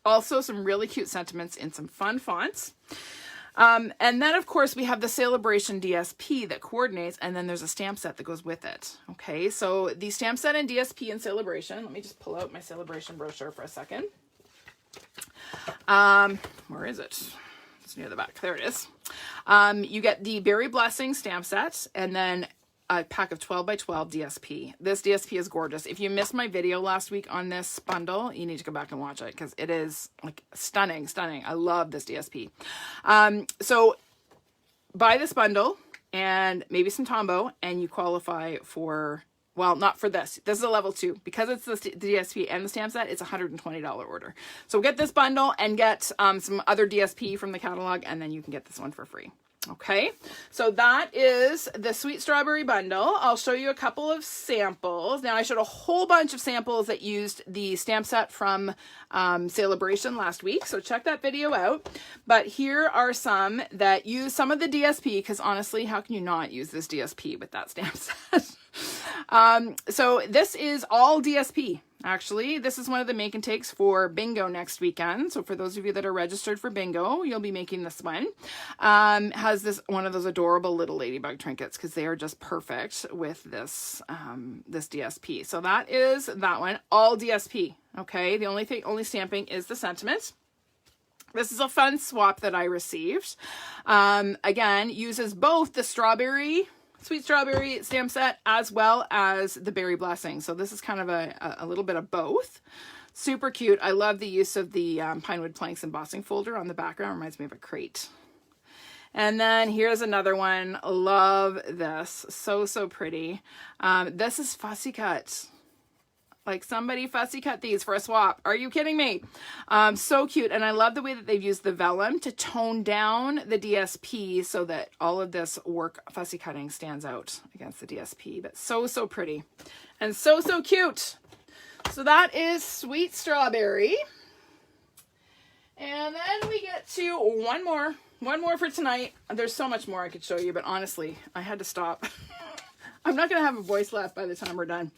Also, some really cute sentiments in some fun fonts. And then, of course, we have the Saleabration DSP that coordinates, and then there's a stamp set that goes with it. Okay, so the stamp set and DSP in Saleabration. Let me just pull out my Saleabration brochure for a second. Where is it? It's near the back. There it is. You get the Berry Blessing stamp set, and then a pack of 12 by 12 DSP. This DSP is gorgeous. If you missed my video last week on this bundle, you need to go back and watch it because it is like stunning. I love this DSP. So buy this bundle and maybe some Tombow, and you qualify for, well, not for this. This is a level 2. Because it's the DSP and the stamp set, it's a $120 order. So get this bundle and get some other DSP from the catalog, and then you can get this one for free. Okay, so that is the Sweet Strawberry Bundle. I'll show you a couple of samples. Now, I showed a whole bunch of samples that used the stamp set from Saleabration last week, so check that video out. But here are some that use some of the DSP, because honestly, how can you not use this DSP with that stamp set? So this is all DSP. Actually, this is one of the make and takes for bingo next weekend. So for those of you that are registered for bingo, you'll be making this one. Has this one of those adorable little Ladybug Trinkets because they are just perfect with this this DSP. So that is that one, all DSP. Okay, the only stamping is the sentiment. This is a fun swap that I received. Again, uses both the Sweet Strawberry stamp set as well as the Berry Blessing. So this is kind of a little bit of both. Super cute. I love the use of the Pinewood Planks embossing folder on the background. Reminds me of a crate. And then here's another one. Love this. So pretty. This is fussy cut. Like somebody fussy cut these for a swap. Are you kidding me? So cute. And I love the way that they've used the vellum to tone down the DSP so that all of this work fussy cutting stands out against the DSP. But so pretty. And so cute. So that is Sweet Strawberry. And then we get to one more for tonight. There's so much more I could show you, but honestly, I had to stop. I'm not going to have a voice left by the time we're done.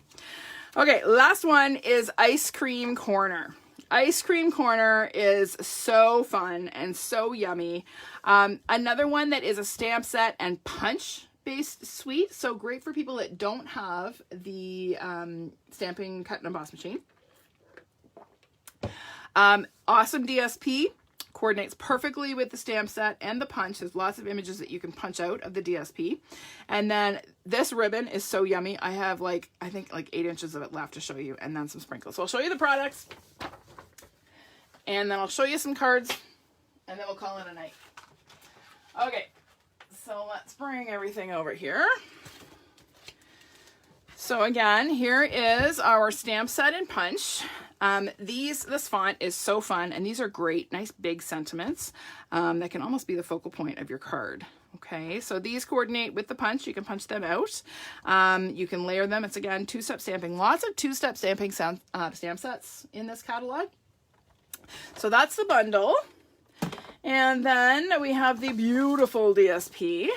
Okay, last one is Ice Cream Corner. Ice Cream Corner is so fun and so yummy. Another one that is a stamp set and punch based suite. So great for people that don't have the stamping cut and emboss machine. Awesome DSP. Coordinates perfectly with the stamp set and the punch. There's lots of images that you can punch out of the DSP. And then this ribbon is so yummy. I have I think 8 inches of it left to show you, and then some sprinkles. So I'll show you the products, and then I'll show you some cards, and then we'll call it a night. Okay, so let's bring everything over here. So again, here is our stamp set and punch. This font is so fun, and these are great, nice big sentiments that can almost be the focal point of your card. Okay, so these coordinate with the punch. You can punch them out. You can layer them. It's again 2-step stamping. Lots of 2-step stamping stamp sets in this catalog. So that's the bundle. And then we have the beautiful DSP.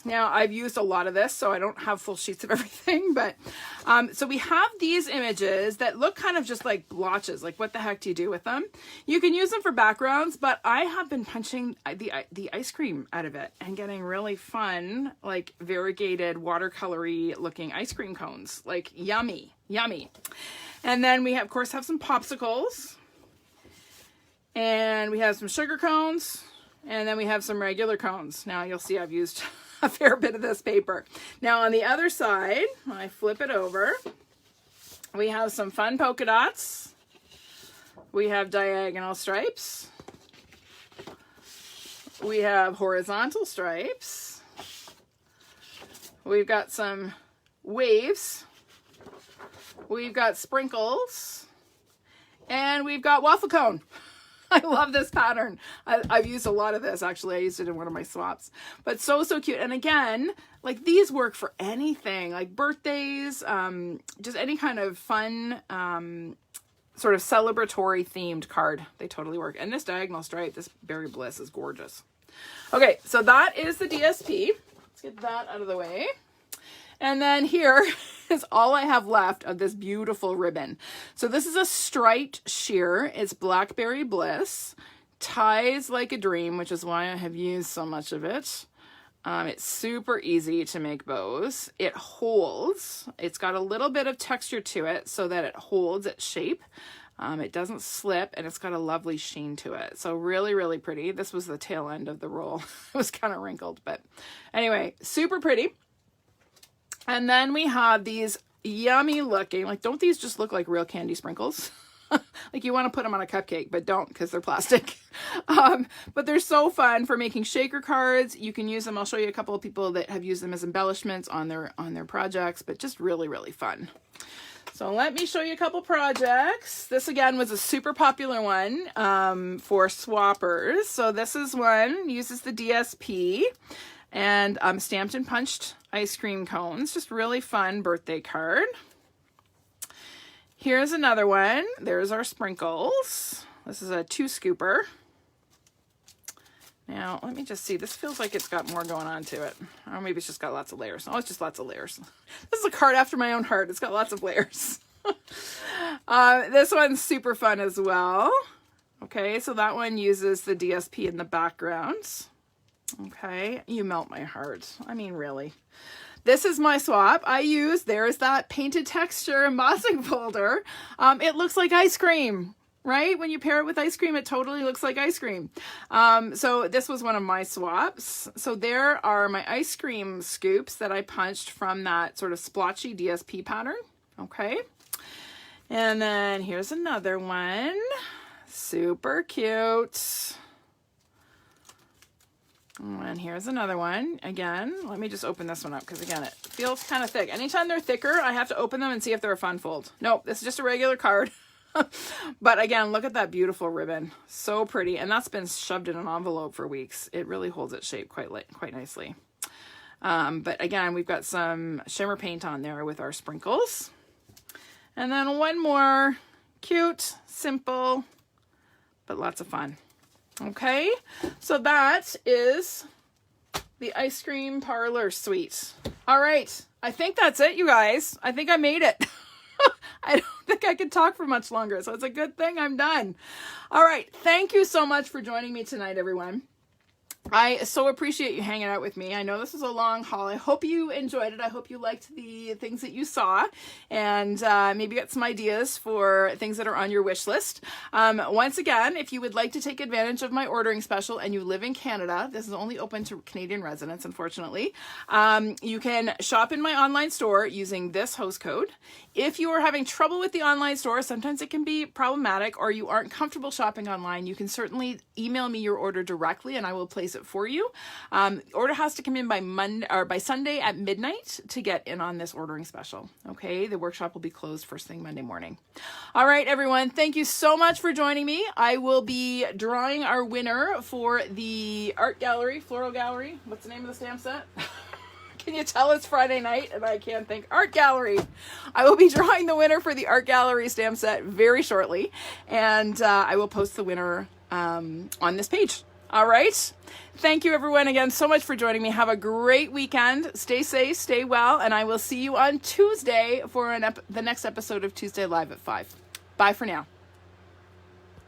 Now, I've used a lot of this, so I don't have full sheets of everything, but so we have these images that look kind of just like blotches. Like, what the heck do you do with them? You can use them for backgrounds, but I have been punching the ice cream out of it and getting really fun, like variegated watercolory looking ice cream cones. Like, yummy, yummy. And then we, of course, have some popsicles, and we have some sugar cones, and then we have some regular cones. Now, you'll see I've used a fair bit of this paper. Now on the other side, when I flip it over, we have some fun polka dots. We have diagonal stripes. We have horizontal stripes. We've got some waves. We've got sprinkles. And we've got waffle cone. I love this pattern. I've used a lot of this. Actually, I used it in one of my swaps. But so cute. And again, like, these work for anything, like birthdays, just any kind of fun, sort of celebratory themed card. They totally work. And this diagonal stripe, this Berry Bliss, is gorgeous. Okay, so that is the DSP. Let's get that out of the way. And then here is all I have left of this beautiful ribbon. So this is a striped sheer. It's Blackberry Bliss. Ties like a dream, which is why I have used so much of it. It's super easy to make bows. It holds. It's got a little bit of texture to it so that it holds its shape. It doesn't slip, and it's got a lovely sheen to it. So really, really pretty. This was the tail end of the roll. It was kind of wrinkled, but anyway, super pretty. And then we have these yummy looking, like, don't these just look like real candy sprinkles? Like, you want to put them on a cupcake, but don't, because they're plastic. But they're so fun for making shaker cards. You can use them. I'll show you a couple of people that have used them as embellishments on their projects, but just really, really fun. So let me show you a couple projects. This again was a super popular one for swappers. So this is one, uses the DSP. And stamped and punched ice cream cones. Just really fun birthday card. Here's another one. There's our sprinkles. This is a 2-scooper. Now, let me just see. This feels like it's got more going on to it. Or maybe it's just got lots of layers. Oh, it's just lots of layers. This is a card after my own heart. It's got lots of layers. This one's super fun as well. Okay, so that one uses the DSP in the background. Okay, you melt my heart. I mean, really. This is my swap. There's that painted texture embossing folder. It looks like ice cream, right? When you pair it with ice cream, it totally looks like ice cream. So this was one of my swaps. So there are my ice cream scoops that I punched from that sort of splotchy DSP pattern. Okay. And then here's another one. Super cute. And here's another one. Again, let me just open this one up because, again, it feels kind of thick. Anytime they're thicker, I have to open them and see if they're a fun fold. Nope, this is just a regular card. But again, look at that beautiful ribbon. So pretty. And that's been shoved in an envelope for weeks. It really holds its shape quite nicely. But again, we've got some shimmer paint on there with our sprinkles. And then one more. Cute, simple, but lots of fun. Okay, so that is the ice cream parlor suite. All right, I think that's it, you guys. I think I made it. I don't think I could talk for much longer, so it's a good thing I'm done. All right, thank you so much for joining me tonight, everyone. I so appreciate you hanging out with me. I know this is a long haul. I hope you enjoyed it. I hope you liked the things that you saw, and maybe get some ideas for things that are on your wish list. Once again, if you would like to take advantage of my ordering special and you live in Canada, this is only open to Canadian residents, unfortunately. You can shop in my online store using this host code. If you are having trouble with the online store, sometimes it can be problematic, or you aren't comfortable shopping online, you can certainly email me your order directly and I will place it for you. Order has to come in by Monday or by Sunday at midnight to get in on this ordering special. Okay, the workshop will be closed first thing Monday morning. All right, everyone, thank you so much for joining me. I will be drawing our winner for the art gallery, floral gallery. What's the name of the stamp set? Can you tell it's Friday night and I can't think? Art gallery. I will be drawing the winner for the art gallery stamp set very shortly, and I will post the winner on this page. All right. Thank you everyone again so much for joining me. Have a great weekend. Stay safe, stay well, and I will see you on Tuesday for the next episode of Tuesday Live at 5. Bye for now.